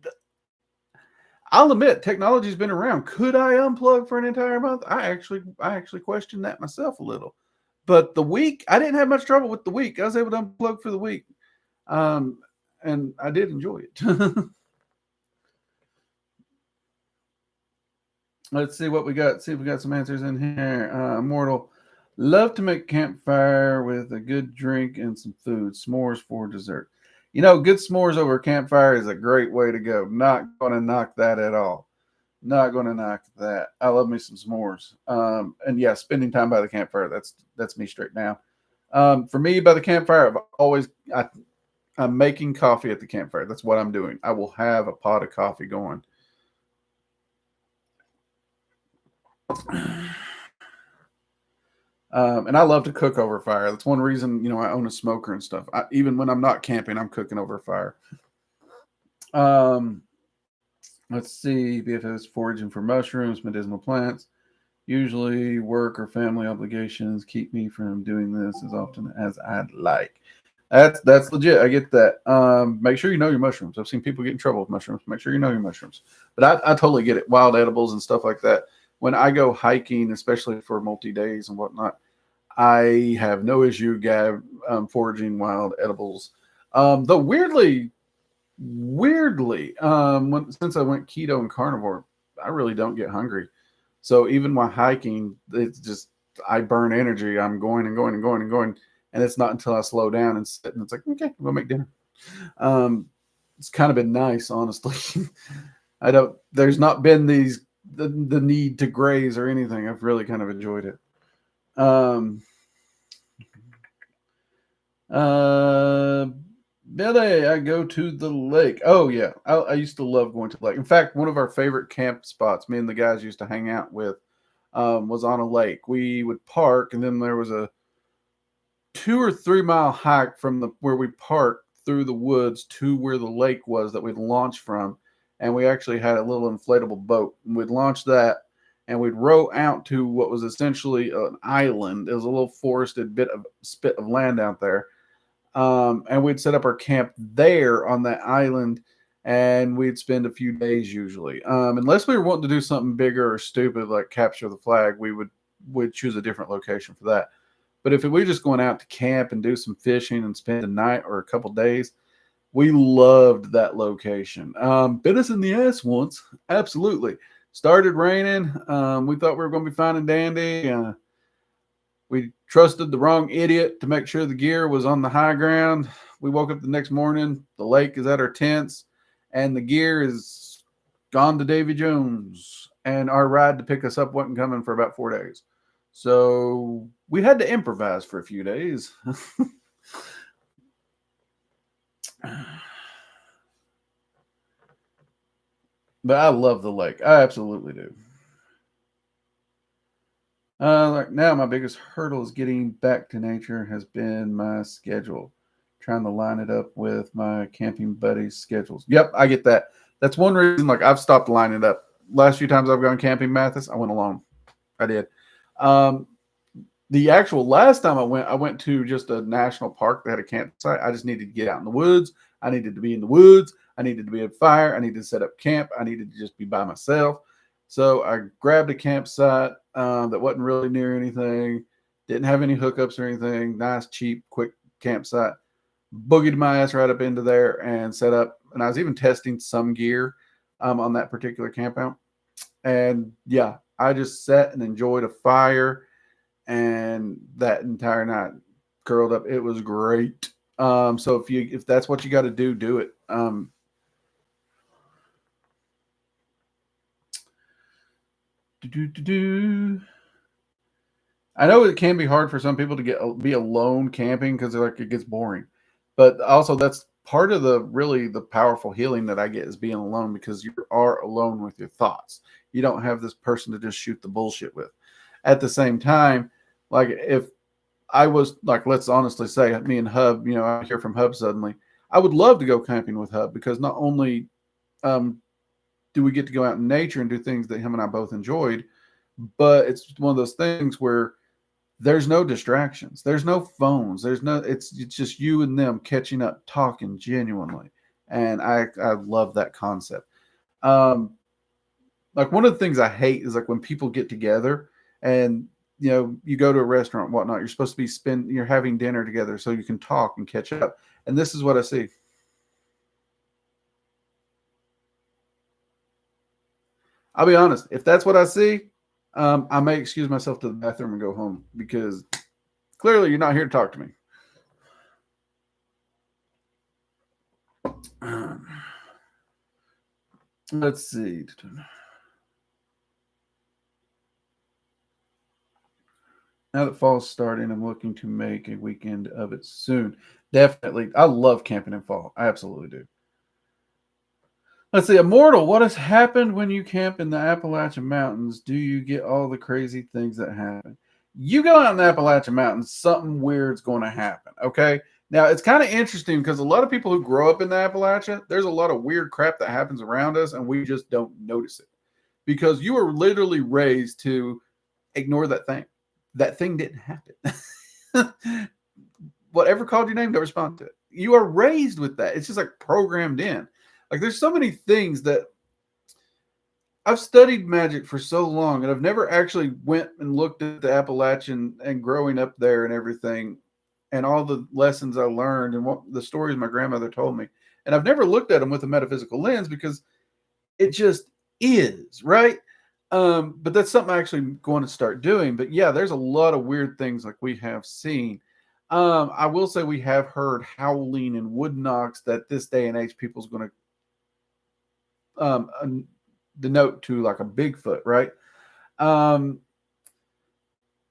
I'll admit, technology's been around. Could I unplug for an entire month? I actually questioned that myself a little. But the week, I didn't have much trouble with the week. I was able to unplug for the week. And I did enjoy it. Let's see what we got. See if we got some answers in here. Immortal. Love to make campfire with a good drink and some food. S'mores for dessert. Good s'mores over a campfire is a great way to go. Not going to knock that at all. Not going to knock that. I love me some s'mores. And yeah, spending time by the campfire. That's me straight now. For me, by the campfire, I'm making coffee at the campfire. That's what I'm doing. I will have a pot of coffee going. And I love to cook over fire. That's one reason, I own a smoker and stuff. Even when I'm not camping, I'm cooking over fire. Let's see. BFS foraging for mushrooms, medicinal plants. Usually work or family obligations keep me from doing this as often as I'd like. That's legit. I get that. Make sure you know your mushrooms. I've seen people get in trouble with mushrooms. Make sure you know your mushrooms. But I totally get it. Wild edibles and stuff like that. When I go hiking, especially for multi-days and whatnot, I have no issue foraging wild edibles. Though weirdly, since I went keto and carnivore, I really don't get hungry. So even while hiking, it's just, I burn energy. I'm going and going and going and going. And it's not until I slow down and sit, and it's like, okay, we'll make dinner. It's kind of been nice, honestly. There's not been the need to graze or anything. I've really kind of enjoyed it. Um, uh, Billy, I go to the lake. Oh yeah, I used to love going to the lake. In fact, one of our favorite camp spots, me and the guys used to hang out with, was on a lake. We would park, and then there was a 2 or 3 mile hike from the where we parked through the woods to where the lake was that we'd launch from. And we actually had a little inflatable boat. And we'd launch that and we'd row out to what was essentially an island. It was a little forested bit of spit of land out there. And we'd set up our camp there on that island, and we'd spend a few days usually. Unless we were wanting to do something bigger or stupid like capture the flag, would choose a different location for that. But if we were just going out to camp and do some fishing and spend a night or a couple days, we loved that location. Bit us in the ass once, absolutely. Started raining. We thought we were going to be fine and dandy. We trusted the wrong idiot to make sure the gear was on the high ground. We woke up the next morning. The lake is at our tents, and the gear is gone to Davy Jones. And our ride to pick us up wasn't coming for about 4 days. So we had to improvise for a few days. But I love the lake. I absolutely do. Like now, my biggest hurdle is getting back to nature has been my schedule. Trying to line it up with my camping buddies' schedules. Yep, I get that. That's one reason. Like I've stopped lining it up. Last few times I've gone camping, Mathis, I went alone. I did. Um, the actual last time I went to just a national park that had a campsite. I just needed to get out in the woods. I needed to be in the woods. I needed to be at fire. I needed to set up camp. I needed to just be by myself. So I grabbed a campsite that wasn't really near anything, didn't have any hookups or anything. Nice, cheap, quick campsite. Boogied my ass right up into there and set up. And I was even testing some gear on that particular camp out. And yeah, I just sat and enjoyed a fire and that entire night curled up. It was great. So if that's what you got to do, do it. I know it can be hard for some people to be alone camping because like it gets boring, but also that's part of the powerful healing that I get is being alone because you are alone with your thoughts. You don't have this person to just shoot the bullshit with. At the same time, like if I was like, let's honestly say me and Hub, I hear from Hub suddenly. I would love to go camping with Hub because not only um, do we get to go out in nature and do things that him and I both enjoyed, but it's one of those things where there's no distractions, there's no phones, it's just you and them catching up, talking genuinely, and I love that concept. Um, like one of the things I hate is like when people get together and you go to a restaurant and whatnot. You're supposed to be you're having dinner together so you can talk and catch up. And this is what I see. I'll be honest. If that's what I see, I may excuse myself to the bathroom and go home because clearly you're not here to talk to me. Let's see. Now that fall's starting, I'm looking to make a weekend of it soon. Definitely. I love camping in fall. I absolutely do. Let's see. Immortal, what has happened when you camp in the Appalachian Mountains? Do you get all the crazy things that happen? You go out in the Appalachian Mountains, something weird's going to happen. Okay. Now, it's kind of interesting because a lot of people who grow up in the Appalachia, there's a lot of weird crap that happens around us, and we just don't notice it because you were literally raised to ignore that thing. That thing didn't happen. Whatever called your name, don't respond to it. You are raised with that. It's just like programmed in. Like there's so many things that I've studied magic for so long, and I've never actually went and looked at the Appalachian and growing up there and everything, and all the lessons I learned and what the stories my grandmother told me. And I've never looked at them with a metaphysical lens because it just is, right? But that's something I actually going to start doing. But yeah, there's a lot of weird things like we have seen. I will say we have heard howling and wood knocks that this day and age people's going to denote to like a Bigfoot, right? Um,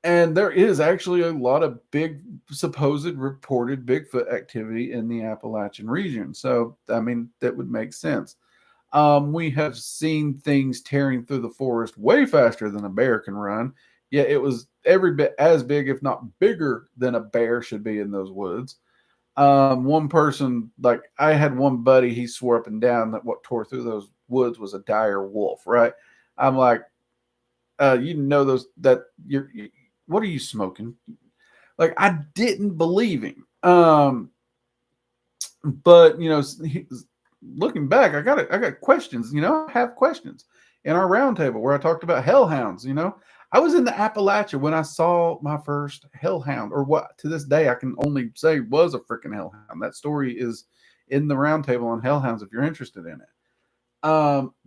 and there is actually a lot of big supposed reported Bigfoot activity in the Appalachian region. So, I mean, that would make sense. We have seen things tearing through the forest way faster than a bear can run. Yet it was every bit as big, if not bigger, than a bear should be in those woods. One person, like I had one buddy, he swore up and down that what tore through those woods was a dire wolf. Right? I'm like, you know those that what are you smoking? Like I didn't believe him. But you know, looking back, I got questions. You know, I have questions in our roundtable where I talked about hellhounds. You know, I was in the Appalachia when I saw my first hellhound, or what to this day I can only say was a freaking hellhound. That story is in the roundtable on hellhounds if you're interested in it.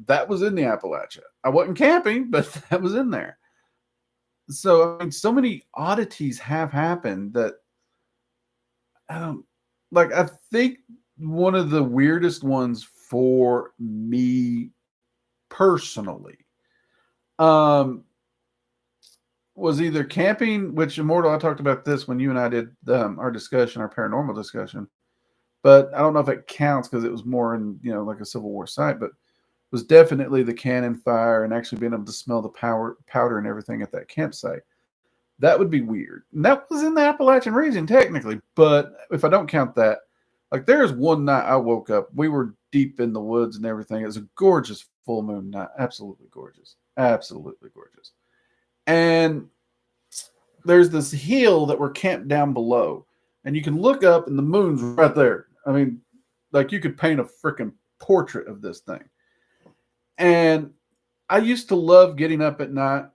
That was in the Appalachia. I wasn't camping, but that was in there. So I mean, so many oddities have happened that like I think one of the weirdest ones for me personally um was either camping, which Immortal, I talked about this when you and I did our discussion, our paranormal discussion, but I don't know if it counts because it was more in, you know, like a Civil War site, but was definitely the cannon fire and actually being able to smell the powder and everything at that campsite. That would be weird. And that was in the Appalachian region, technically. But if I don't count that, like there's one night I woke up, we were deep in the woods and everything. It was a gorgeous full moon night. Absolutely gorgeous. Absolutely gorgeous. And there's this hill that we're camped down below. And you can look up and the moon's right there. I mean, like you could paint a freaking portrait of this thing. And I used to love getting up at night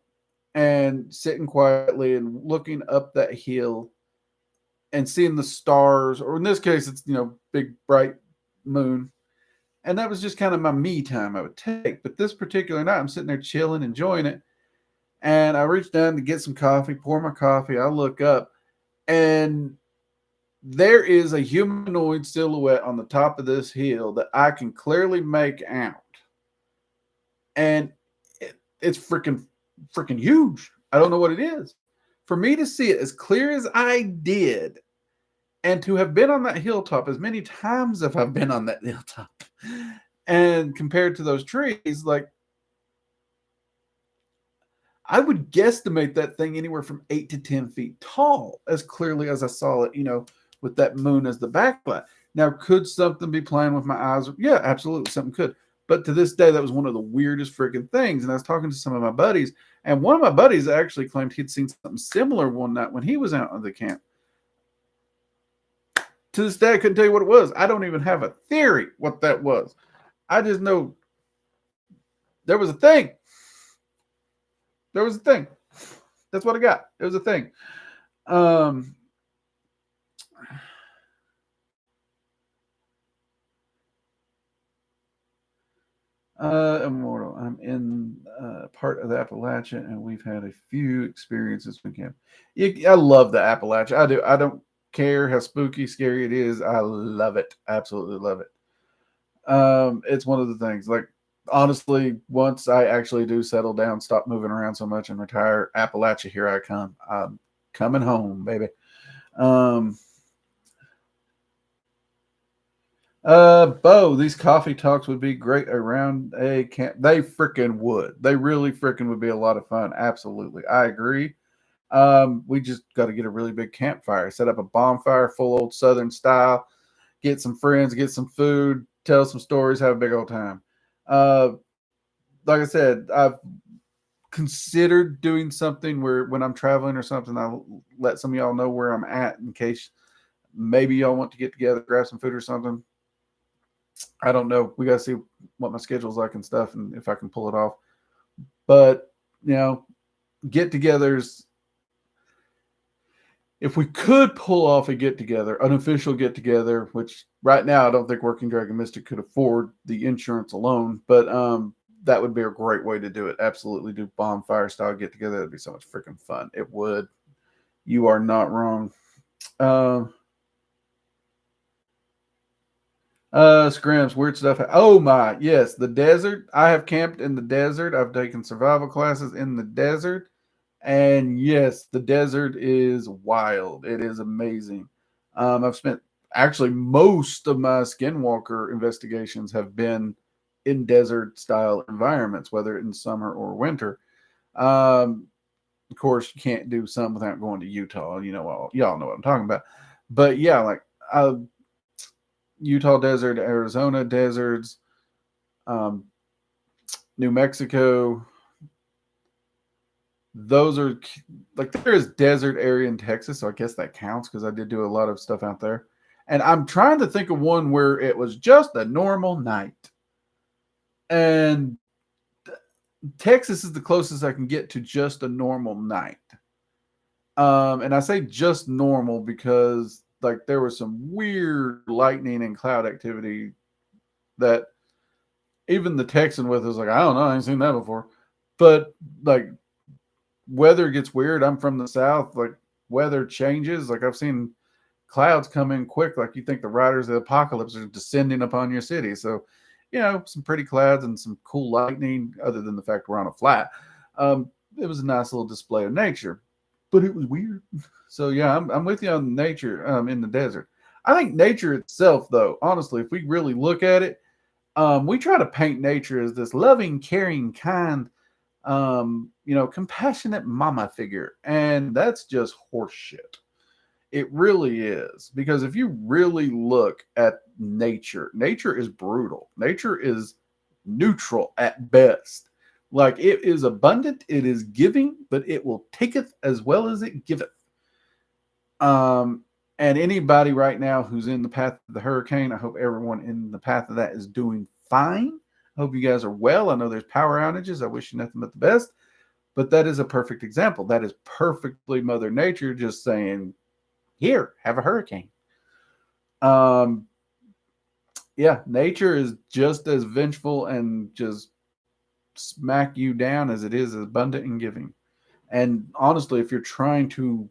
and sitting quietly and looking up that hill and seeing the stars, or in this case, it's, you know, big bright moon. And that was just kind of my me time I would take. But this particular night, I'm sitting there chilling, enjoying it. And I reach down to get some coffee, pour my coffee. I look up, and there is a humanoid silhouette on the top of this hill that I can clearly make out. And it's freaking huge. I don't know what it is. For me to see it as clear as I did, and to have been on that hilltop as many times as I've been on that hilltop, and compared to those trees, like I would guesstimate that thing anywhere from 8 to 10 feet tall, as clearly as I saw it, you know, with that moon as the backlight. Now, could something be playing with my eyes? Yeah, absolutely, something could. But to this day, that was one of the weirdest freaking things. And I was talking to some of my buddies, and one of my buddies actually claimed he'd seen something similar one night when he was out of the camp. To this day, I couldn't tell you what it was. I don't even have a theory what that was. I just know there was a thing. There was a thing. That's what I got. It was a thing. Immortal. I'm in part of the Appalachia, and we've had a few experiences with camp. I love the Appalachia. I do. I don't care how spooky, scary it is. I love it. Absolutely love it. It's one of the things. Like honestly, once I actually do settle down, stop moving around so much, and retire, Appalachia, here I come. I'm coming home, baby. Bo, these coffee talks would be great around a camp. They freaking would. They really freaking would be a lot of fun. Absolutely. I agree. We just got to get a really big campfire, set up a bonfire, full old Southern style, get some friends, get some food, tell some stories, have a big old time. Uh, like I said, I've considered doing something where when I'm traveling or something, I'll let some of y'all know where I'm at in case maybe y'all want to get together, grab some food or something. I don't know. We got to see what my schedule's like and stuff, and if I can pull it off. But you know, get-togethers. If we could pull off a get-together, an official get-together, which right now I don't think Working Dragon Mystic could afford the insurance alone, but that would be a great way to do it. Absolutely, do bonfire style get-together. That'd be so much freaking fun. It would. You are not wrong. Scrimps, weird stuff. Oh my, yes, the desert. I have camped in the desert. I've taken survival classes in the desert. And yes, the desert is wild. It is amazing. I've spent actually most of my skinwalker investigations have been in desert style environments, whether in summer or winter. Um, of course, you can't do some without going to Utah. Y'all know what I'm talking about. But yeah, like uh, Utah desert, Arizona deserts, um, New Mexico. Those are like there is desert area in Texas, so I guess that counts because I did do a lot of stuff out there. And I'm trying to think of one where it was just a normal night. And Texas is the closest I can get to just a normal night. And I say just normal because like there was some weird lightning and cloud activity that even the Texan with us like, I don't know, I ain't seen that before. But like weather gets weird. I'm from the South. Like weather changes. Like I've seen clouds come in quick. Like you think the riders of the apocalypse are descending upon your city. So, some pretty clouds and some cool lightning, other than the fact we're on a flat. It was a nice little display of nature, but it was weird. So yeah, I'm with you on nature in the desert. I think nature itself, though, honestly, if we really look at it, we try to paint nature as this loving, caring, kind, compassionate mama figure. And that's just horseshit. It really is. Because if you really look at nature, nature is brutal. Nature is neutral at best. Like it is abundant, it is giving, but it will taketh as well as it giveth. Um, and anybody right now who's in the path of the hurricane, I hope everyone in the path of that is doing fine. I hope you guys are well. I know there's power outages. I wish you nothing but the best. But that is a perfect example. That is perfectly Mother Nature just saying, here, have a hurricane. Um, yeah, nature is just as vengeful and just smack you down as it is abundant and giving. And honestly, if you're trying to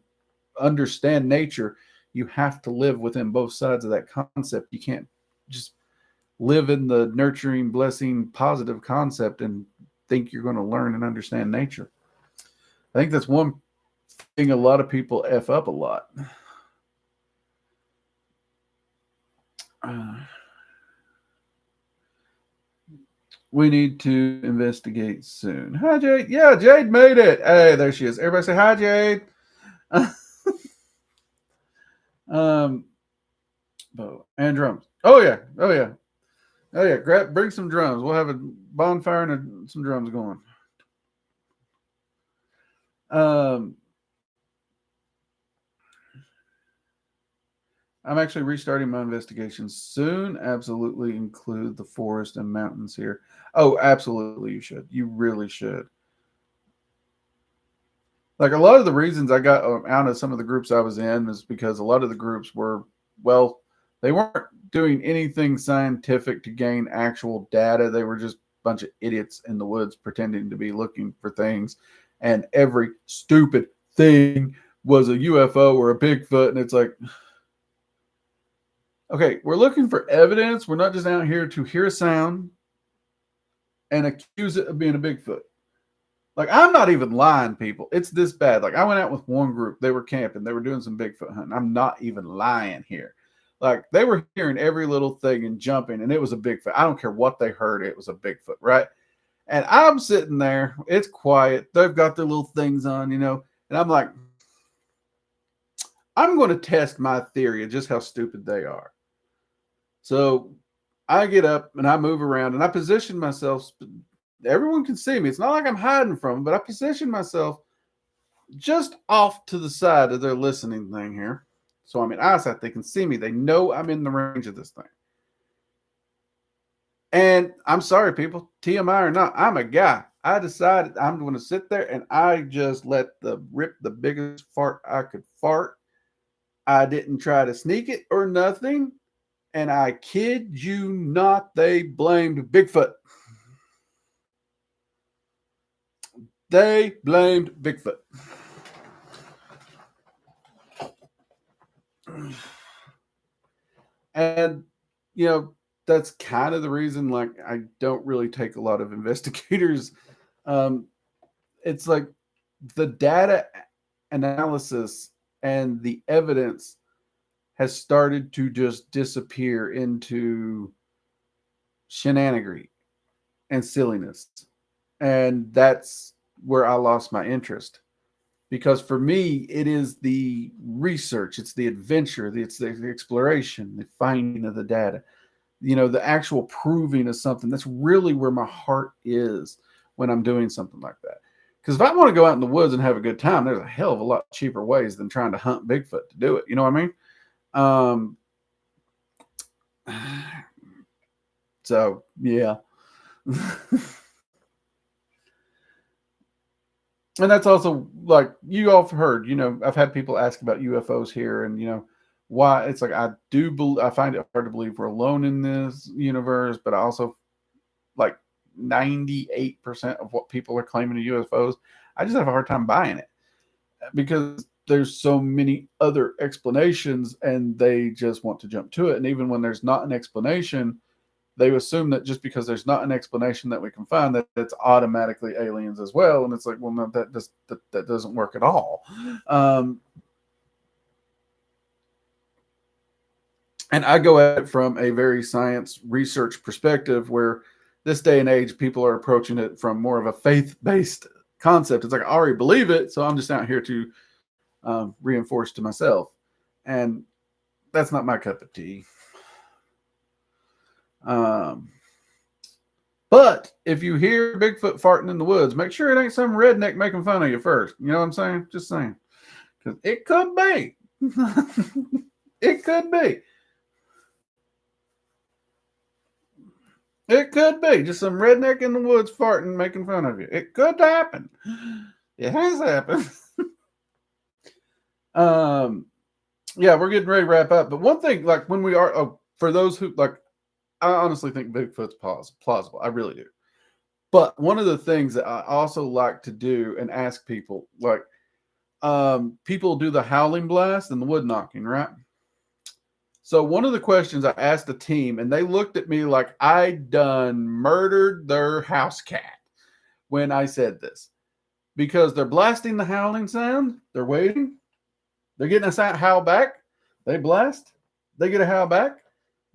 understand nature, you have to live within both sides of that concept. You can't just live in the nurturing, blessing, positive concept and think you're going to learn and understand nature. I think that's one thing a lot of people F up a lot. Uh, we need to investigate soon. Hi, Jade. Yeah, Jade made it. Hey, there she is. Everybody say hi, Jade. um, and drums. Oh yeah, oh yeah, oh yeah. Bring some drums. We'll have a bonfire and some drums going. Um, I'm actually restarting my investigations soon. Absolutely include the forest and mountains here. Oh, absolutely, you should. You really should. Like a lot of the reasons I got out of some of the groups I was in is because a lot of the groups were, well, they weren't doing anything scientific to gain actual data. They were just a bunch of idiots in the woods pretending to be looking for things. And every stupid thing was a UFO or a Bigfoot. And it's like, okay, we're looking for evidence. We're not just out here to hear a sound and accuse it of being a Bigfoot. Like, I'm not even lying, people. It's this bad. Like, I went out with one group. They were camping. They were doing some Bigfoot hunting. I'm not even lying here. Like, they were hearing every little thing and jumping, and it was a Bigfoot. I don't care what they heard. It was a Bigfoot, right? And I'm sitting there. It's quiet. They've got their little things on, and I'm like, I'm going to test my theory of just how stupid they are. So I get up and I move around and I position myself. Everyone can see me. It's not like I'm hiding from them, but I position myself just off to the side of their listening thing here. So I'm in eyesight. They can see me. They know I'm in the range of this thing. And I'm sorry, people, TMI or not, I'm a guy. I decided I'm going to sit there and I just rip the biggest fart I could fart. I didn't try to sneak it or nothing. And I kid you not, they blamed Bigfoot. They blamed Bigfoot. And, that's kind of the reason, like, I don't really take a lot of investigators. Um, it's like the data analysis and the evidence has started to just disappear into shenanigery and silliness. And that's where I lost my interest. Because for me, it is the research, it's the adventure, it's the exploration, the finding of the data, the actual proving of something. That's really where my heart is when I'm doing something like that. Because if I want to go out in the woods and have a good time, there's a hell of a lot cheaper ways than trying to hunt Bigfoot to do it. You know what I mean? So, yeah. And that's also, like, you all have heard, I've had people ask about UFOs here, and why. It's like, I find it hard to believe we're alone in this universe, but I also, like, 98% of what people are claiming to UFOs, I just have a hard time buying it, because there's so many other explanations and they just want to jump to it. And even when there's not an explanation, they assume that just because there's not an explanation that we can find, that it's automatically aliens as well. And it's like, well, no, that doesn't work at all. And I go at it from a very science research perspective, where this day and age, people are approaching it from more of a faith-based concept. It's like, I already believe it, so I'm just out here to reinforce to myself. And that's not my cup of tea. But if you hear Bigfoot farting in the woods, make sure it ain't some redneck making fun of you first. You know what I'm saying? Just saying. Because it could be. It could be. It could be just some redneck in the woods farting, making fun of you. It could happen. It has happened. Yeah, we're getting ready to wrap up. But one thing, like, when we are, for those who, like, I honestly think Bigfoot's plausible. I really do. But one of the things that I also like to do and ask people, like, people do the howling blast and the wood knocking, right? So one of the questions I asked the team, and they looked at me like I done murdered their house cat when I said this, because they're blasting the howling sound. They're waiting. They're getting a howl back. They blast. They get a howl back.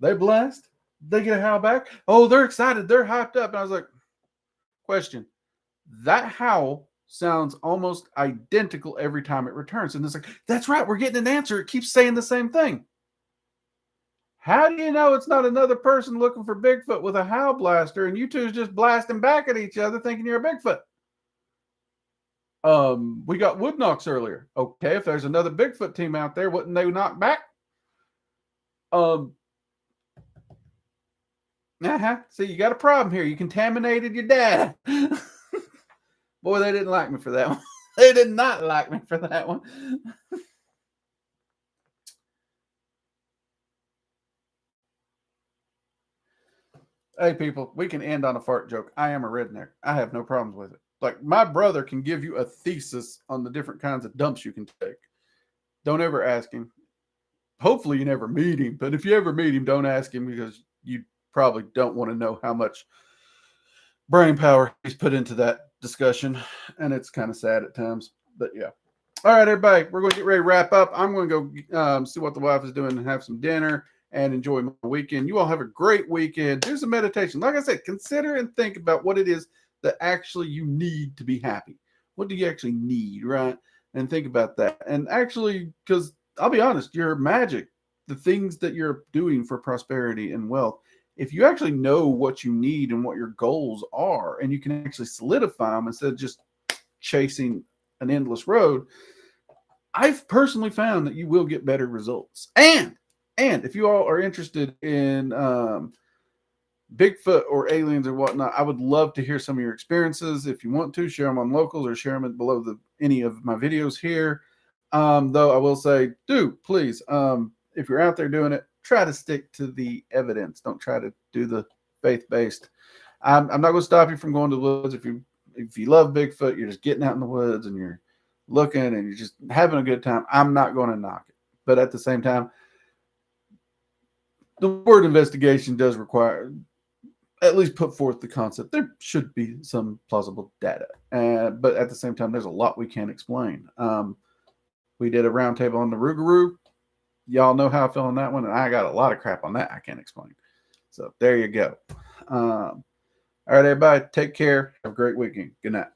They blast. They get a howl back. Oh, they're excited. They're hyped up. And I was like, question. That howl sounds almost identical every time it returns. And it's like, that's right. We're getting an answer. It keeps saying the same thing. How do you know it's not another person looking for Bigfoot with a howl blaster and you two's just blasting back at each other thinking you're a Bigfoot? We got wood knocks earlier. Okay, if there's another Bigfoot team out there, wouldn't they knock back? See, you got a problem here. You contaminated your dad. Boy, they didn't like me for that one. They did not like me for that one. Hey, people, we can end on a fart joke. I am a redneck. I have no problems with it. Like, my brother can give you a thesis on the different kinds of dumps you can take. Don't ever ask him. Hopefully you never meet him, but if you ever meet him, don't ask him, because you probably don't want to know how much brain power he's put into that discussion, and it's kind of sad at times. But yeah. All right, everybody, we're going to get ready to wrap up. I'm going to go see what the wife is doing and have some dinner and enjoy my weekend. You all have a great weekend. Do some meditation. Like I said, consider and think about what it is that actually you need to be happy. What do you actually need, right? And think about that. And actually, because I'll be honest, your magic, the things that you're doing for prosperity and wealth, if you actually know what you need and what your goals are, and you can actually solidify them instead of just chasing an endless road, I've personally found that you will get better results. And if you all are interested in Bigfoot or aliens or whatnot, I would love to hear some of your experiences. If you want to, share them on Locals or share them below any of my videos here. Though I will say, please, if you're out there doing it, try to stick to the evidence. Don't try to do the faith-based. I'm not going to stop you from going to the woods. If you love Bigfoot, you're just getting out in the woods and you're looking and you're just having a good time, I'm not going to knock it. But at the same time, the word investigation does require at least put forth the concept. There should be some plausible data, but at the same time, there's a lot we can't explain. We did a roundtable on the Rougarou. Y'all know how I feel on that one, and I got a lot of crap on that I can't explain. So there you go. All right, everybody, take care. Have a great weekend. Good night.